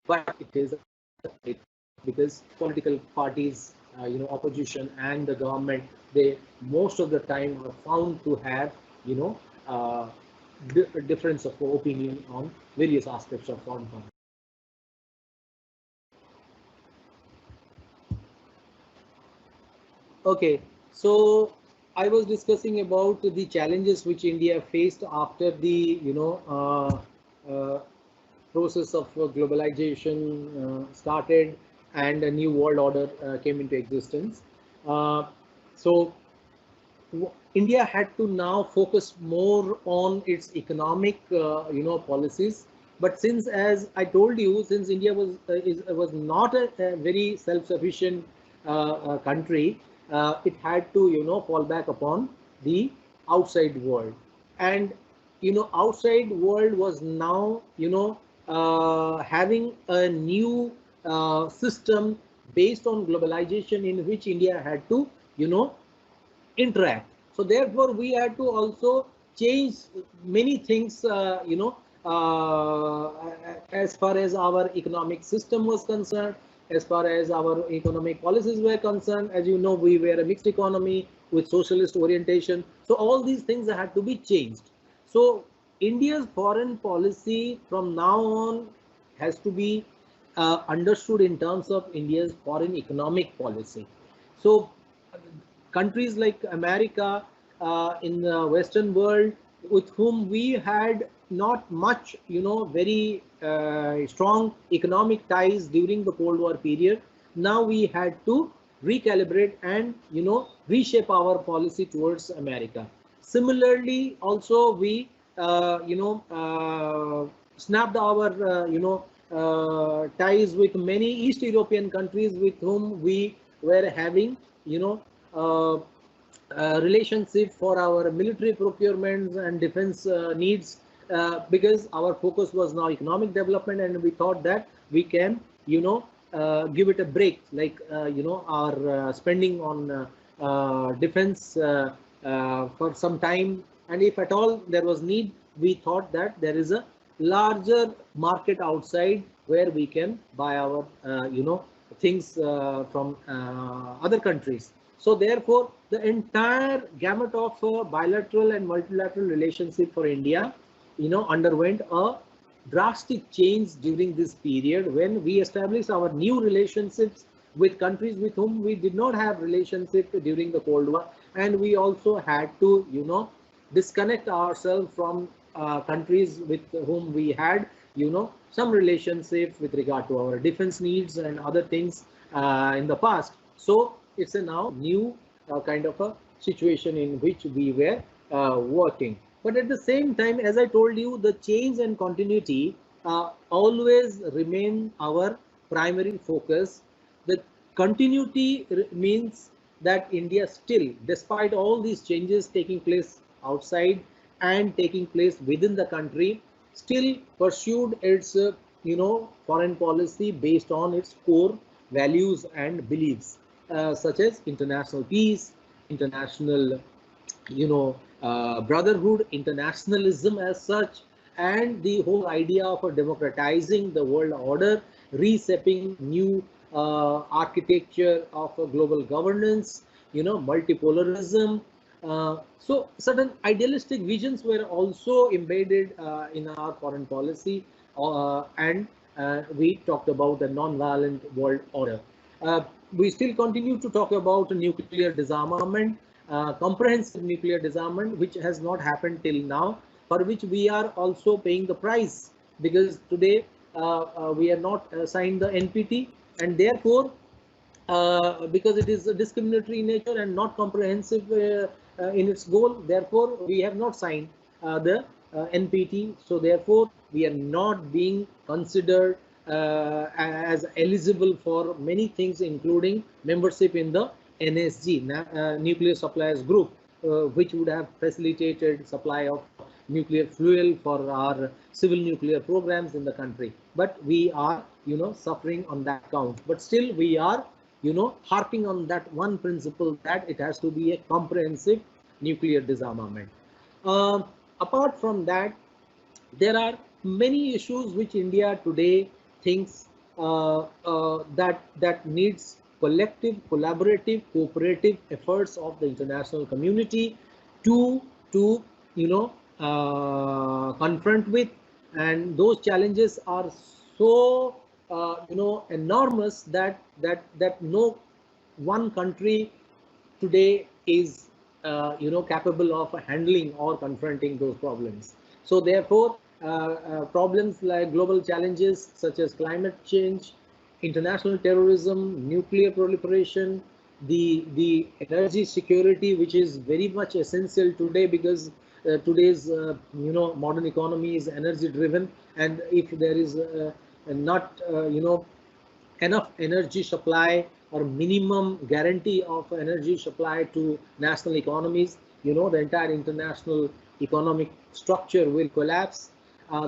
but it is because political parties, opposition and the government, they most of the time are found to have, difference of opinion on various aspects of foreign policy. Okay, so I was discussing about the challenges which India faced after the, process of globalization started and a new world order came into existence. So India had to now focus more on its economic, policies. But since, as I told you, since India was not a very self-sufficient country, it had to, fall back upon the outside world, and outside world was now, having a new system based on globalization in which India had to, interact. So therefore, we had to also change many things, as far as our economic system was concerned, as far as our economic policies were concerned. As you know, we were a mixed economy with socialist orientation. So all these things had to be changed. So India's foreign policy from now on has to be understood in terms of India's foreign economic policy. So countries like America, in the Western world, with whom we had not much, very strong economic ties during the Cold War period, now we had to recalibrate and, reshape our policy towards America. Similarly, also we, snapped our, ties with many East European countries with whom we were having you know, uh, relationship for our military procurements and defense needs, because our focus was now economic development, and we thought that we can, give it a break, like, our spending on defense for some time. And if at all there was need, we thought that there is a larger market outside where we can buy our, things from other countries. So therefore, the entire gamut of bilateral and multilateral relationship for India, underwent a drastic change during this period when we established our new relationships with countries with whom we did not have relationship during the Cold War, and we also had to, disconnect ourselves from countries with whom we had, some relationship with regard to our defense needs and other things in the past. So it's a now new kind of a situation in which we were working. But at the same time, as I told you, the change and continuity always remain our primary focus. The continuity means that India still, despite all these changes taking place outside and taking place within the country, still pursued its, foreign policy based on its core values and beliefs, such as international peace, international, brotherhood, internationalism as such, and the whole idea of democratizing the world order, reshaping new architecture of global governance, multipolarism. So certain idealistic visions were also embedded in our foreign policy, and we talked about the non-violent world order. We still continue to talk about nuclear disarmament, comprehensive nuclear disarmament, which has not happened till now, for which we are also paying the price, because today we are not signed the NPT, and therefore, because it is discriminatory in nature and not comprehensive in its goal, therefore we have not signed the NPT. So therefore, we are not being considered as eligible for many things, including membership in the NSG, Nuclear Suppliers Group, which would have facilitated supply of nuclear fuel for our civil nuclear programs in the country. But we are, suffering on that count. But still, we are, harping on that one principle, that it has to be a comprehensive nuclear disarmament. Apart from that, there are many issues which India today thinks that needs collective, collaborative, cooperative efforts of the international community to confront with, and those challenges are so enormous that no one country today is capable of handling or confronting those problems. So therefore, problems like global challenges such as climate change, international terrorism, nuclear proliferation, the energy security, which is very much essential today, because today's modern economy is energy driven, and if there is not enough energy supply or minimum guarantee of energy supply to national economies, the entire international economic structure will collapse.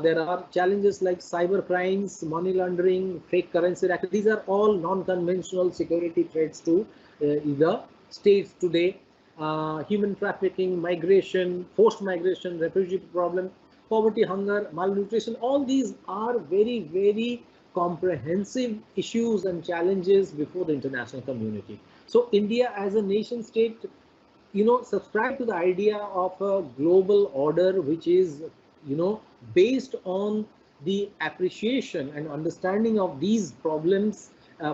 There are challenges like cyber crimes, money laundering, fake currency activity. These are all non-conventional security threats to the states today. Human trafficking, migration, forced migration, refugee problem, poverty, hunger, malnutrition. All these are very, very comprehensive issues and challenges before the international community. So India as a nation state, subscribe to the idea of a global order, which is, based on the appreciation and understanding of these problems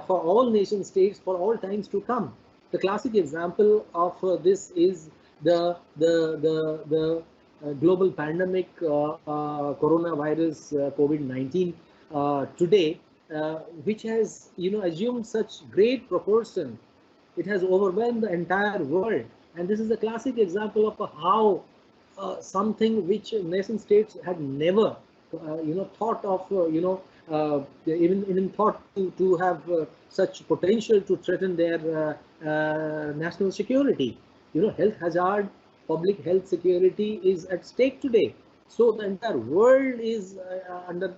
for all nation states for all times to come. The classic example of this is the global pandemic, coronavirus, COVID-19 today, which has assumed such great proportion. It has overwhelmed the entire world, and this is a classic example of how something which nation states had never thought of even thought to have such potential to threaten their national security. Health hazard, public health security is at stake today. So the entire world is under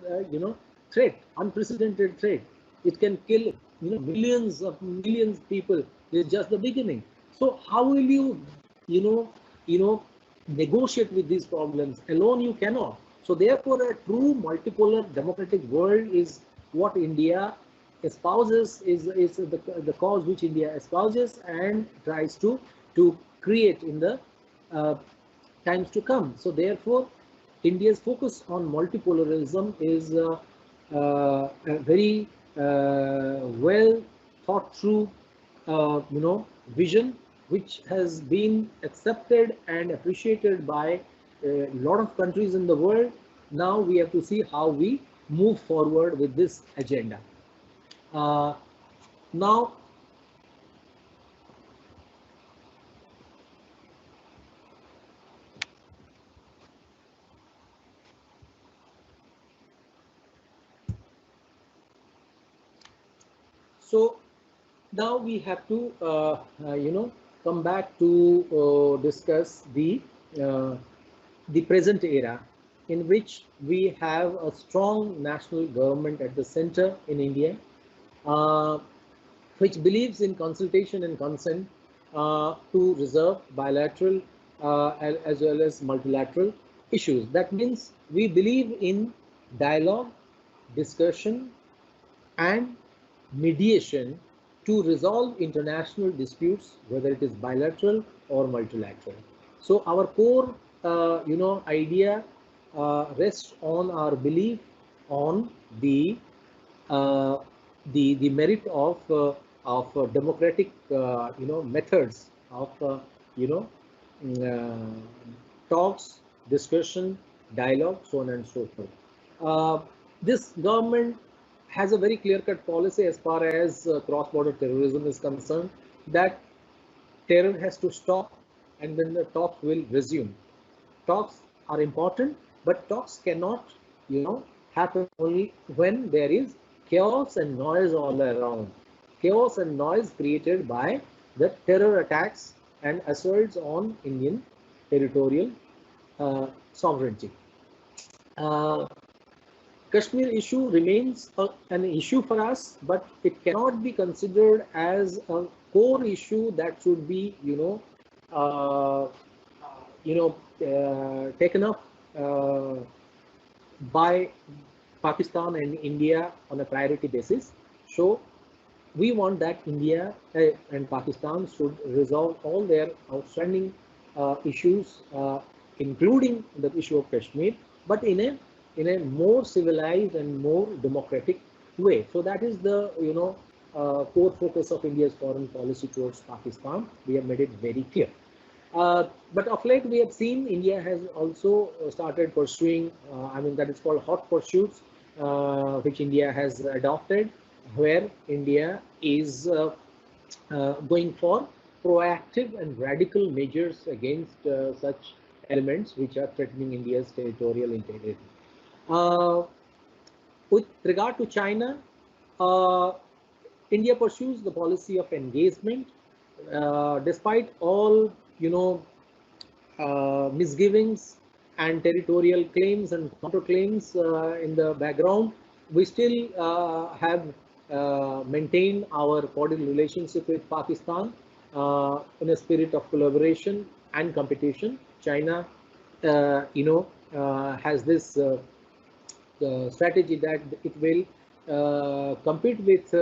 threat, unprecedented threat. It can kill millions of millions people. It's just the beginning. So how will you know you know negotiate with these problems? Alone you cannot. So therefore, a true multipolar democratic world is what India espouses, is the cause which India espouses and tries to create in the uh, times to come. So therefore, India's focus on multipolarism is a very well thought through, vision, which has been accepted and appreciated by a lot of countries in the world. Now we have to see how we move forward with this agenda. Uh, now, so now we have to, come back to discuss uh, the present era, in which we have a strong national government at the center in India, uh, which believes in consultation and consent to resolve bilateral as well as multilateral issues. That means we believe in dialogue, discussion, and mediation to resolve international disputes, whether it is bilateral or multilateral. So our core, idea rests on our belief on the uh, the merit of democratic methods of talks, discussion, dialogue, so on and so forth. This government has a very clear-cut policy as far as cross-border terrorism is concerned, that terror has to stop and then the talks will resume. Talks are important, but talks cannot, happen only when there is chaos and noise all around. Chaos and noise created by the terror attacks and assaults on Indian territorial sovereignty. Uh, Kashmir issue remains an issue for us, but it cannot be considered as a core issue that should be, uh, taken up uh, by Pakistan and India on a priority basis. So we want that India and Pakistan should resolve all their outstanding issues, including the issue of Kashmir, but in a more civilized and more democratic way. So that is the core focus of India's foreign policy towards Pakistan. We have made it very clear. But of late, we have seen India has also started pursuing, that is called hot pursuits, which India has adopted, where India is going for proactive and radical measures against such elements which are threatening India's territorial integrity. Uh, with regard to China, uh, India pursues the policy of engagement, despite all misgivings and territorial claims and counterclaims in the background. We still have maintained our cordial relationship with Pakistan in a spirit of collaboration and competition. China, has this strategy that it will compete with,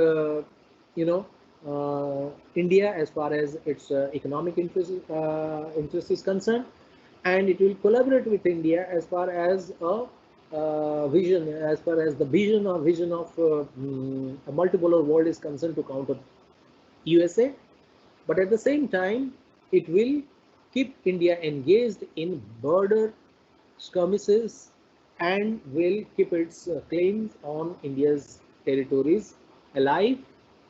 India as far as its economic interest is concerned, and it will collaborate with India as far as vision, as far as the vision of a multipolar world is concerned, to counter USA. But at the same time, it will keep India engaged in border skirmishes and will keep its claims on India's territories alive,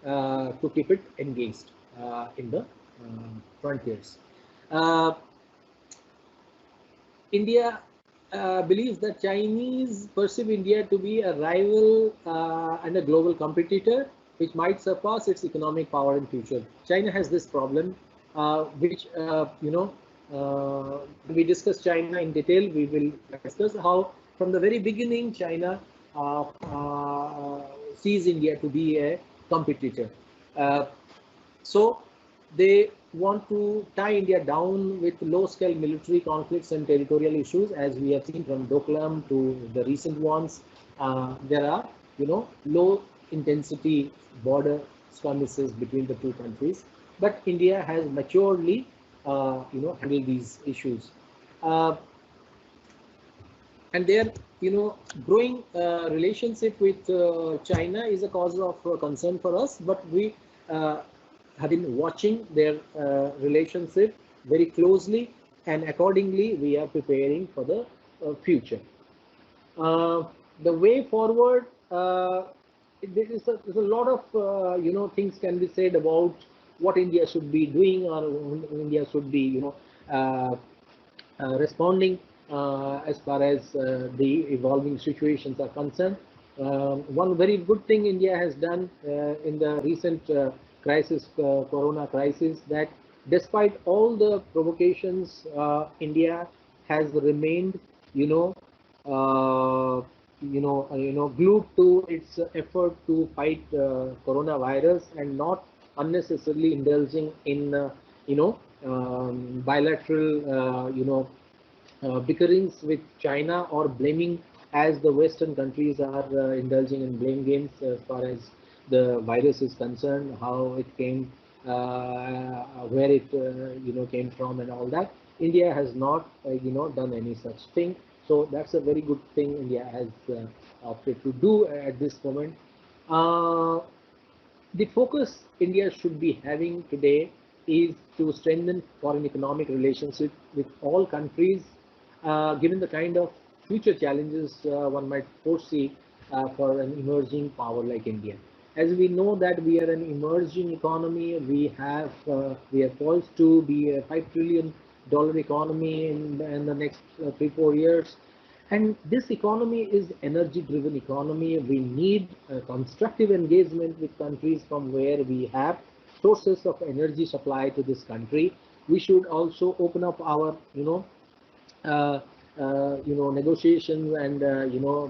to keep it engaged in the frontiers. Uh, India believes that Chinese perceive India to be a rival and a global competitor, which might surpass its economic power in future. China has this problem, which when we discuss China in detail, we will discuss how from the very beginning China sees India to be a competitor. Uh, so they want to tie India down with low-scale military conflicts and territorial issues, as we have seen from Doklam to the recent ones. There are, low-intensity border skirmishes between the two countries, but India has maturely, handled these issues. Uh, and their growing relationship with China is a cause of concern for us, but we uh, have been watching their relationship very closely, and accordingly we are preparing for the future. uh, the way forward, there's a lot of things can be said about what India should be doing, or India should be uh, responding as far as the evolving situations are concerned. One very good thing India has done in the recent crisis, Corona crisis, that despite all the provocations, India has remained, you know, glued to its effort to fight coronavirus, and not unnecessarily indulging in, bilateral, bickerings with China, or blaming, as the Western countries are indulging in blame games as far as the virus is concerned, how it came, where it came from, and all that. India has not done any such thing. So that's a very good thing India has opted to do at this moment. Uh, the focus India should be having today is to strengthen foreign economic relationship with all countries, given the kind of future challenges one might foresee for an emerging power like India. As we know that we are an emerging economy, we are poised to be a $5 trillion economy in the next 3 4 years, and this economy is energy-driven economy. We need a constructive engagement with countries from where we have sources of energy supply to this country. We should also open up our, uh, negotiations and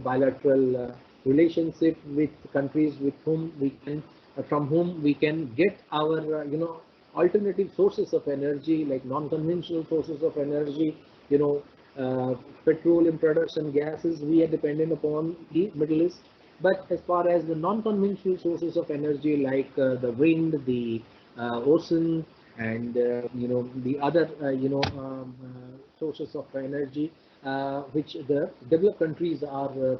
bilateral relationship with countries with whom we can, from whom we can get our, alternative sources of energy, like non-conventional sources of energy, you know, petroleum products and gases. We are dependent upon the Middle East. But as far as the non-conventional sources of energy, like the wind, the ocean, and the other sources of energy, which the developed countries are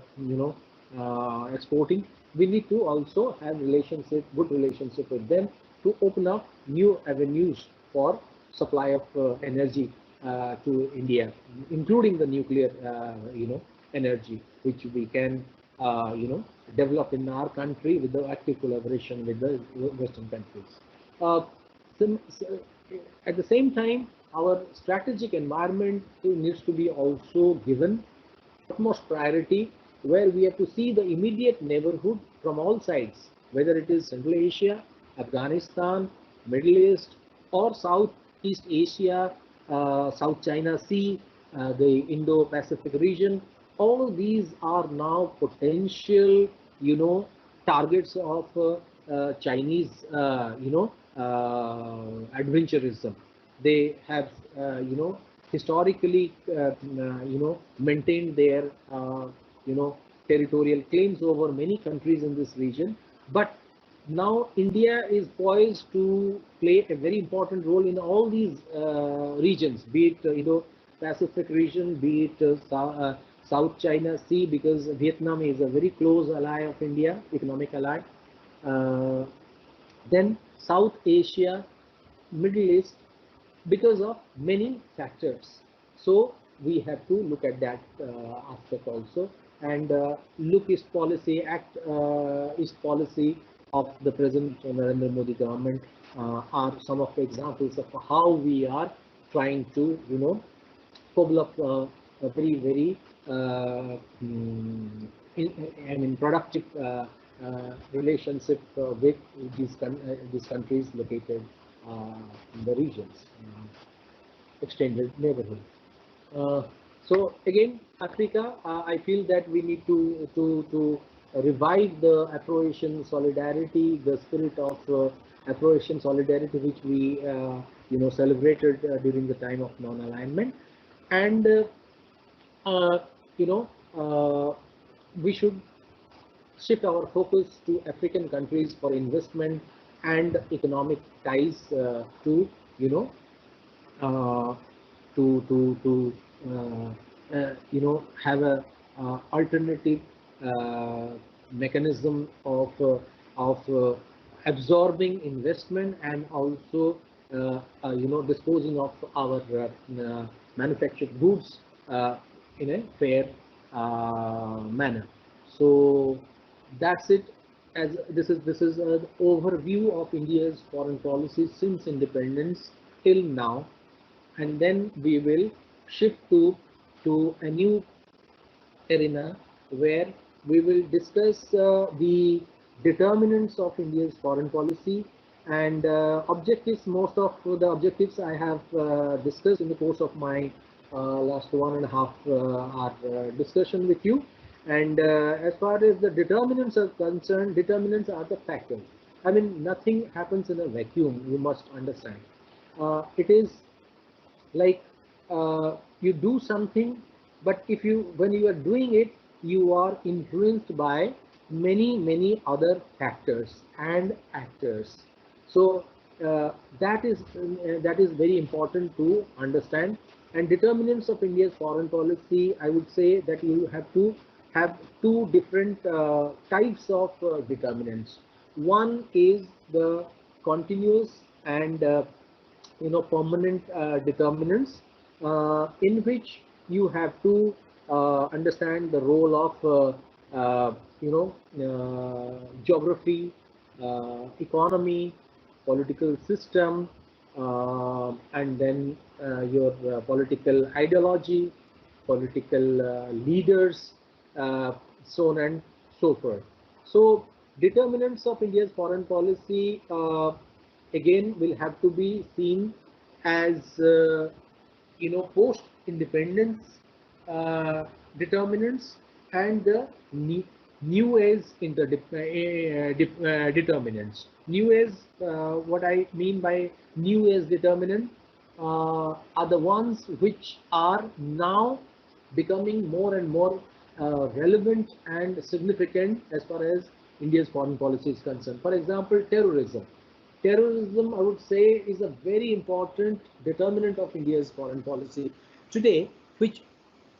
exporting, we need to also have good relationship with them, to open up new avenues for supply of energy to India, including the nuclear energy, which we can develop in our country with the active collaboration with the Western countries. Uh, at the same time, our strategic environment needs to be also given utmost priority, where we have to see the immediate neighborhood from all sides, whether it is Central Asia, Afghanistan, Middle East, or Southeast Asia, South China Sea, the Indo-Pacific region. All these are now potential, targets of Chinese, adventurism. They have, historically, maintained their, territorial claims over many countries in this region. But now India is poised to play a very important role in all these regions, be it, Pacific region, be it South China Sea, because Vietnam is a very close ally of India, economic ally. Uh, then South Asia, Middle East, because of many factors. So we have to look at that aspect also. And look East policy, act East policy of the present Narendra Modi government are some of the examples of how we are trying to, cobble up a very, very I mean, productive relationship with these countries located in the regions, extended neighborhood. Uh, so again, Africa, I feel that we need to revive the Afro-Asian solidarity, the spirit of Afro-Asian solidarity, which we celebrated during the time of non-alignment, and uh, you know we should shift our focus to African countries for investment and economic ties to you know uh, to have a alternative uh, mechanism of absorbing investment and also disposing of our manufactured goods in a fair manner. So that's it. As this is an overview of India's foreign policy since independence till now, and then we will shift to a new arena where we will discuss the determinants of India's foreign policy and objectives. Most of the objectives I have discussed in the course of my last 1.5 hour discussion with you. And as far as the determinants are concerned, determinants are the factors. I mean, nothing happens in a vacuum, you must understand. It is like you do something, but if you when you are doing it, you are influenced by many other factors and actors. So that is very important to understand. And determinants of India's foreign policy, I would say that you have to have two different types of determinants. One is the continuous and permanent determinants, in which you have to understand the role of geography, economy, political system, and then your political ideology, political leaders, uh, so on and so forth. So determinants of India's foreign policy again will have to be seen as post independence determinants and the new age determinants. New age, what I mean by new age determinant, are the ones which are now becoming more and more relevant and significant as far as India's foreign policy is concerned. For example, terrorism. Terrorism, I would say, is a very important determinant of India's foreign policy today, which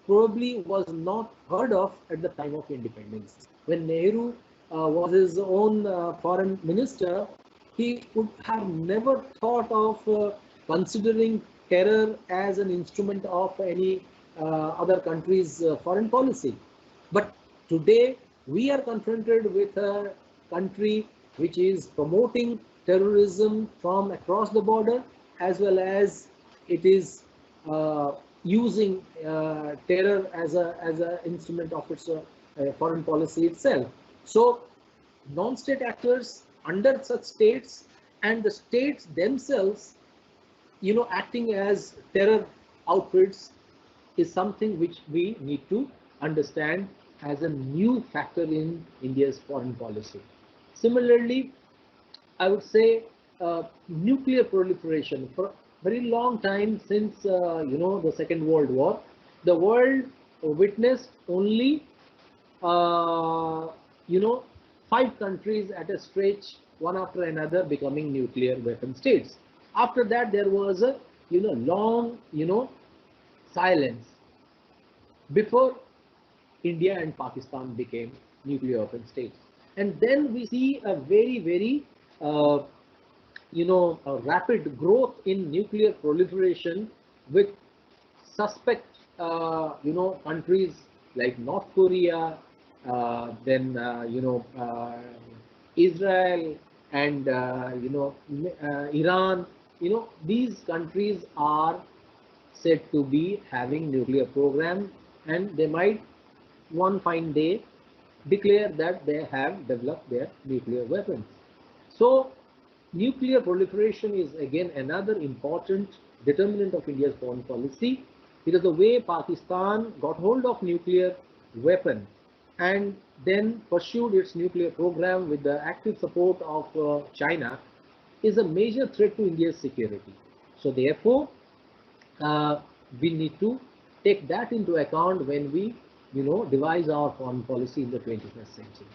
probably was not heard of at the time of independence. When Nehru was his own foreign minister, he would have never thought of considering terror as an instrument of any other country's foreign policy. But today we are confronted with a country which is promoting terrorism from across the border, as well as it is using terror as a instrument of its foreign policy itself. So non-state actors under such states and the states themselves, acting as terror outfits, is something which we need to understand as a new factor in India's foreign policy. Similarly, I would say nuclear proliferation. For a very long time, since the Second World War, the world witnessed only uh, you know 5 countries at a stretch, one after another, becoming nuclear weapon states. After that, there was a long silence before India and Pakistan became nuclear weapon states. And then we see a very uh, a rapid growth in nuclear proliferation with suspect countries like North Korea, then Israel, and Iran. These countries are said to be having nuclear program, and they might one fine day declare that they have developed their nuclear weapons. So, nuclear proliferation is again another important determinant of India's foreign policy, because the way Pakistan got hold of nuclear weapon and then pursued its nuclear program with the active support of China is a major threat to India's security. So therefore, uh, we need to take that into account when we, devise our foreign policy in the 21st century.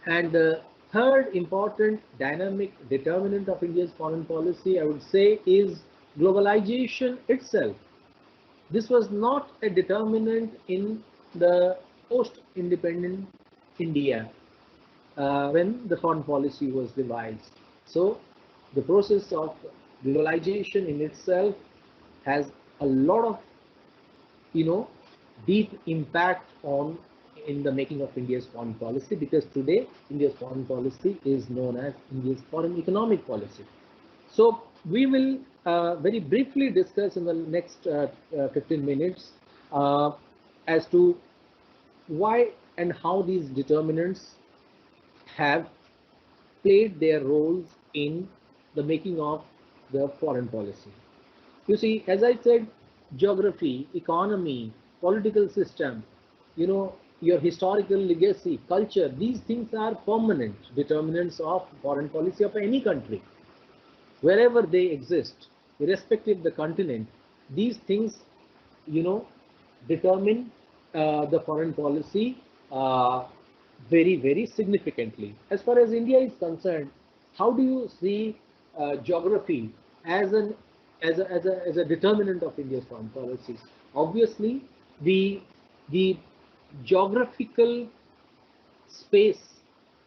And the third important dynamic determinant of India's foreign policy, I would say, is globalization itself. This was not a determinant in the post-independent India when the foreign policy was devised. So the process of globalization in itself has a lot of, you know, deep impact on in the making of India's foreign policy, because today India's foreign policy is known as India's foreign economic policy. So we will very briefly discuss in the next 15 minutes uh, as to why and how these determinants have played their roles in the making of the foreign policy. You see, as I said, geography, economy, political system, your historical legacy, culture, these things are permanent determinants of foreign policy of any country. Wherever they exist, irrespective of the continent, these things, you know, determine the foreign policy very, very significantly. As far as India is concerned, how do you see geography as a determinant of India's foreign policies? Obviously, the the geographical space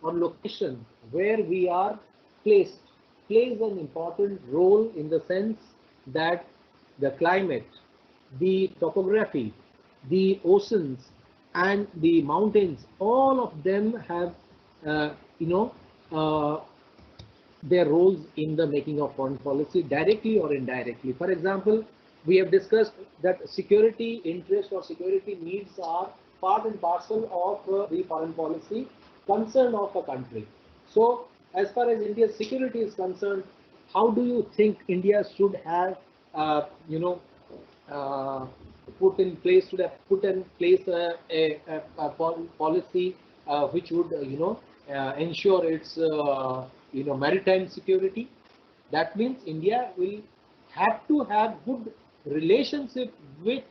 or location where we are placed plays an important role, in the sense that the climate, the topography, the oceans, and the mountains, all of them have, uh, you know, uh, their roles in the making of foreign policy, directly or indirectly. For example, we have discussed that security interests or security needs are part and parcel of the foreign policy concern of a country. So, as far as India's security is concerned, how do you think India should have, uh, you know, uh, put in place a policy which would, ensure its, maritime security? That means India will have to have good relationship with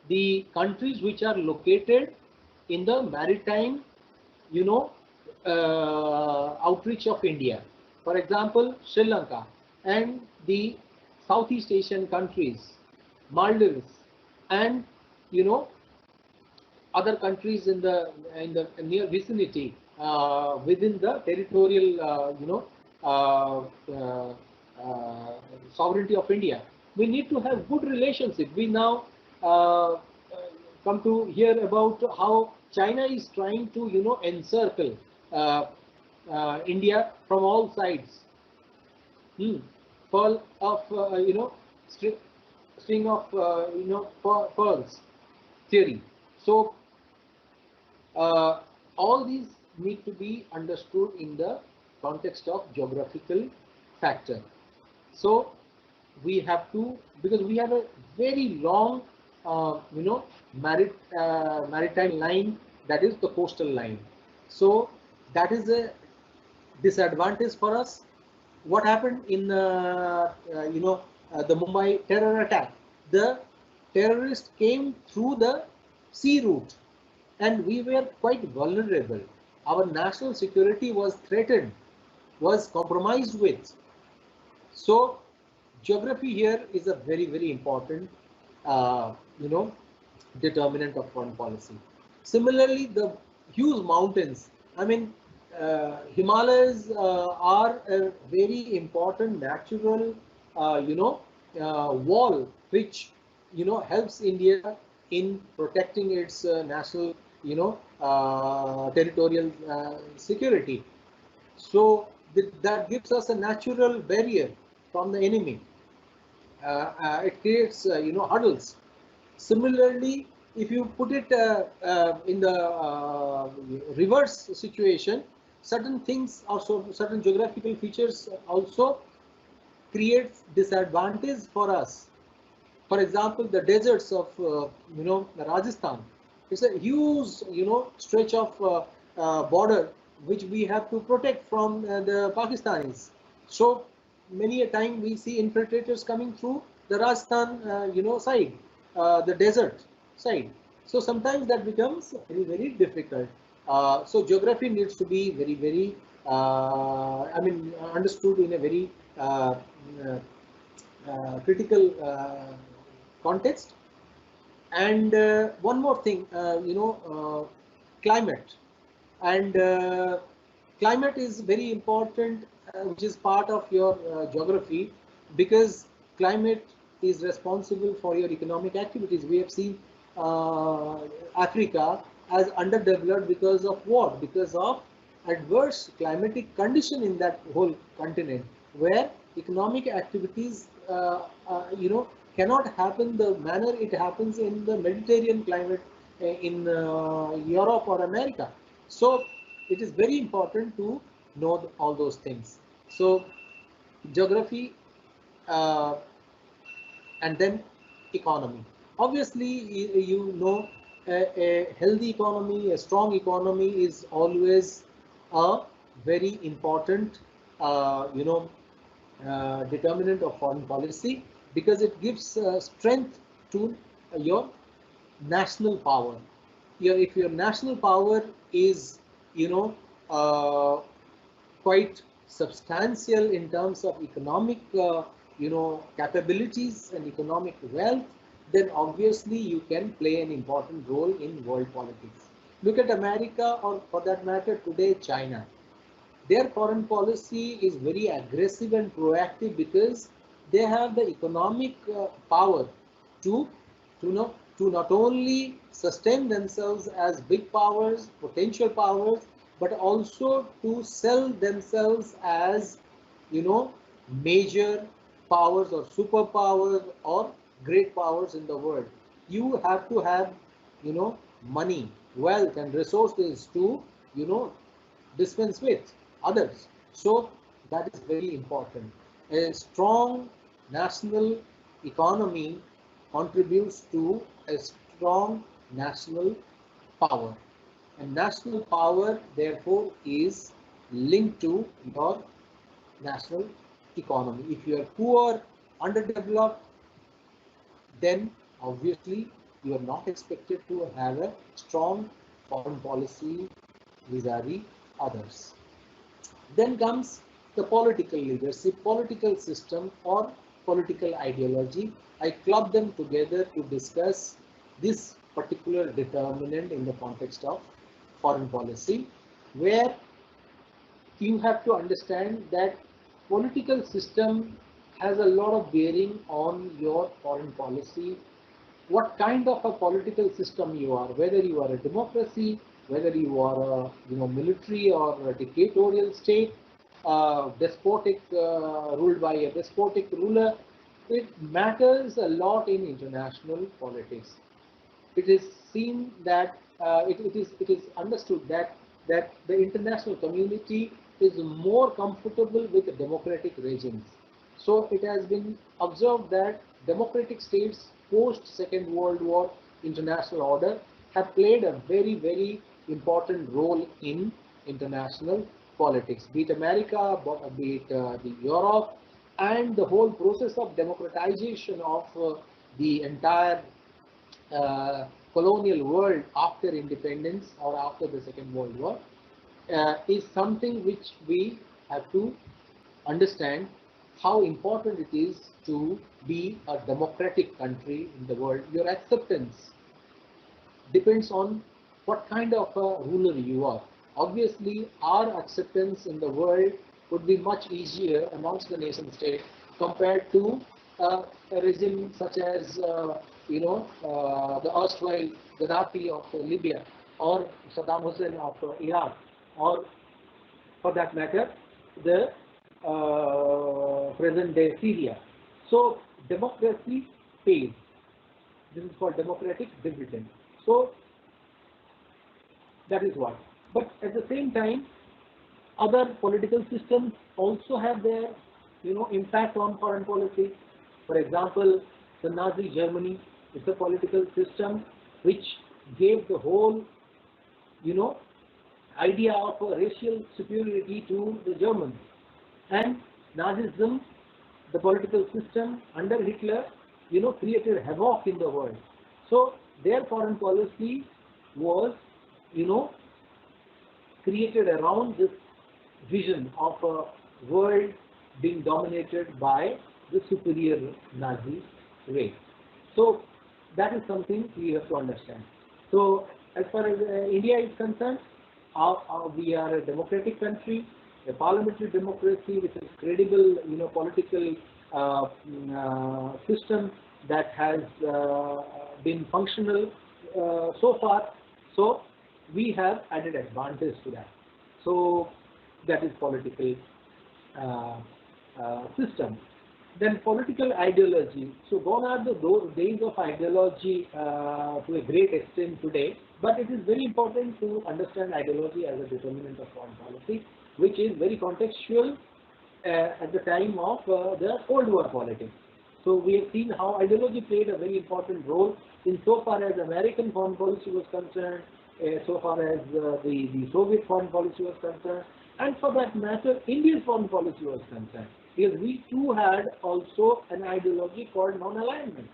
the countries which are located in the maritime, you know, outreach of India. For example, Sri Lanka and the Southeast Asian countries, Maldives, and, you know, other countries in the near vicinity within the territorial, uh, uh, uh, sovereignty of India. We need to have good relationship. We now come to hear about how China is trying to, encircle uh, India from all sides. Hmm. Pearl of, string of, pearls theory. So uh, all these need to be understood in the context of geographical factor. So we have to, because we have a very long, maritime line, that is the coastal line. So that is a disadvantage for us. What happened in, the Mumbai terror attack? The terrorists came through the sea route, and we were quite vulnerable. Our national security was threatened, was compromised with. So geography here is a very, very important, uh, you know, determinant of foreign policy. Similarly, the huge mountains. I mean, Himalayas are a very important natural, wall, which, helps India in protecting its national, territorial security. So that gives us a natural barrier from the enemy. It creates, hurdles. Similarly, if you put it in the reverse situation, certain things, also certain geographical features also creates disadvantage for us. For example, the deserts of Rajasthan. It's a huge stretch of border which we have to protect from the Pakistanis. So many a time we see infiltrators coming through the Rajasthan side, the desert side. So sometimes that becomes very difficult. So geography needs to be very understood in a very critical context. And one more thing, climate. And climate is very important, which is part of your geography, because climate is responsible for your economic activities. We have seen Africa as underdeveloped because of what? Because of adverse climatic condition in that whole continent, where economic activities cannot happen the manner it happens in the Mediterranean climate in Europe or America. So it is very important to know all those things. So geography, uh, and then economy. Obviously, a healthy economy, a strong economy is always a very important, determinant of foreign policy, because it gives strength to your national power. If your national power is, you know, uh, quite substantial in terms of economic, capabilities and economic wealth, then obviously you can play an important role in world politics. Look at America, or for that matter, today China. Their foreign policy is very aggressive and proactive because they have the economic power to to not only sustain themselves as big powers, potential powers, but also to sell themselves as, major powers or superpowers or great powers in the world. You have to have, money, wealth, and resources to, you know, dispense with others. So that is very important. A strong national economy contributes to a strong national power. And national power, therefore, is linked to your national economy. If you are poor, underdeveloped, then obviously you are not expected to have a strong foreign policy vis-a-vis others. Then comes the political leadership, political system, or political ideology. I club them together to discuss this particular determinant in the context of foreign policy, where you have to understand that political system has a lot of bearing on your foreign policy. What kind of a political system you are, whether you are a democracy, whether you are a military or a dictatorial state, despotic, ruled by a despotic ruler, it matters a lot in international politics. It is seen that it is understood that the international community is more comfortable with democratic regimes. So it has been observed that democratic states post Second World War international order have played a very important role in international politics, be it America, be it the Europe, and the whole process of democratization of the entire colonial world after independence or after the Second World War is something which we have to understand, how important it is to be a democratic country in the world. Your acceptance depends on what kind of a ruler you are. Obviously, our acceptance in the world would be much easier amongst the nation states compared to a regime such as, the erstwhile Gaddafi of Libya, or Saddam Hussein of Iraq, or for that matter, the present day Syria. So democracy pays. This is called democratic dividend. So that is what. But at the same time, other political systems also have their, impact on foreign policy. For example, the Nazi Germany is a political system which gave the whole, you know, idea of a racial superiority to the Germans. And Nazism, the political system under Hitler, created havoc in the world. So their foreign policy was, you know, created around this vision of a world being dominated by the superior Nazi race. So that is something we have to understand. So as far as India is concerned, we are a democratic country, a parliamentary democracy with a credible, political system that has been functional so far. So we have added advantage to that. So that is political system. Then political ideology. So gone are those days of ideology to a great extent today, but it is very important to understand ideology as a determinant of foreign policy, which is very contextual at the time of the Cold War politics. So we have seen how ideology played a very important role in so far as American foreign policy was concerned, so far as the Soviet foreign policy was concerned, and for that matter, Indian foreign policy was concerned. Because we too had also an ideology called non-alignment.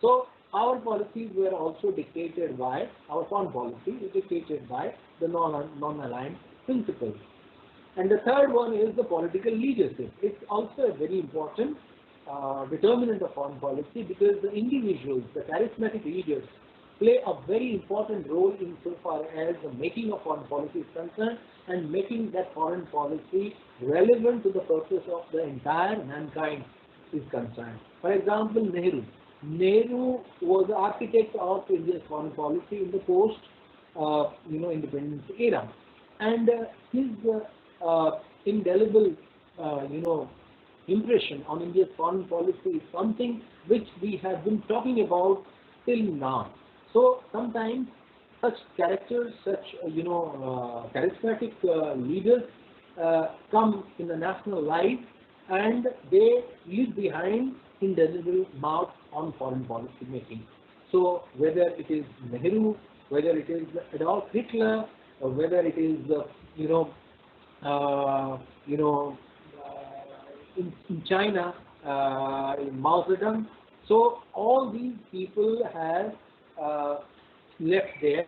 So our policies were also dictated by, our foreign policy is dictated by the non-aligned principles. And the third one is the political leadership. It's also a very important determinant of foreign policy because the individuals, the charismatic leaders, play a very important role insofar as the making of foreign policy is concerned and making that foreign policy relevant to the purpose of the entire mankind is concerned. For example, Nehru. Nehru was the architect of India's foreign policy in the post, independence era, and his indelible, impression on India's foreign policy is something which we have been talking about till now. So sometimes such characters, such charismatic leaders come in the national life, and they leave behind indelible mark on foreign policy making. So whether it is Nehru, whether it is Adolf Hitler, or whether it is in China, in Mao Zedong, so all these people have left their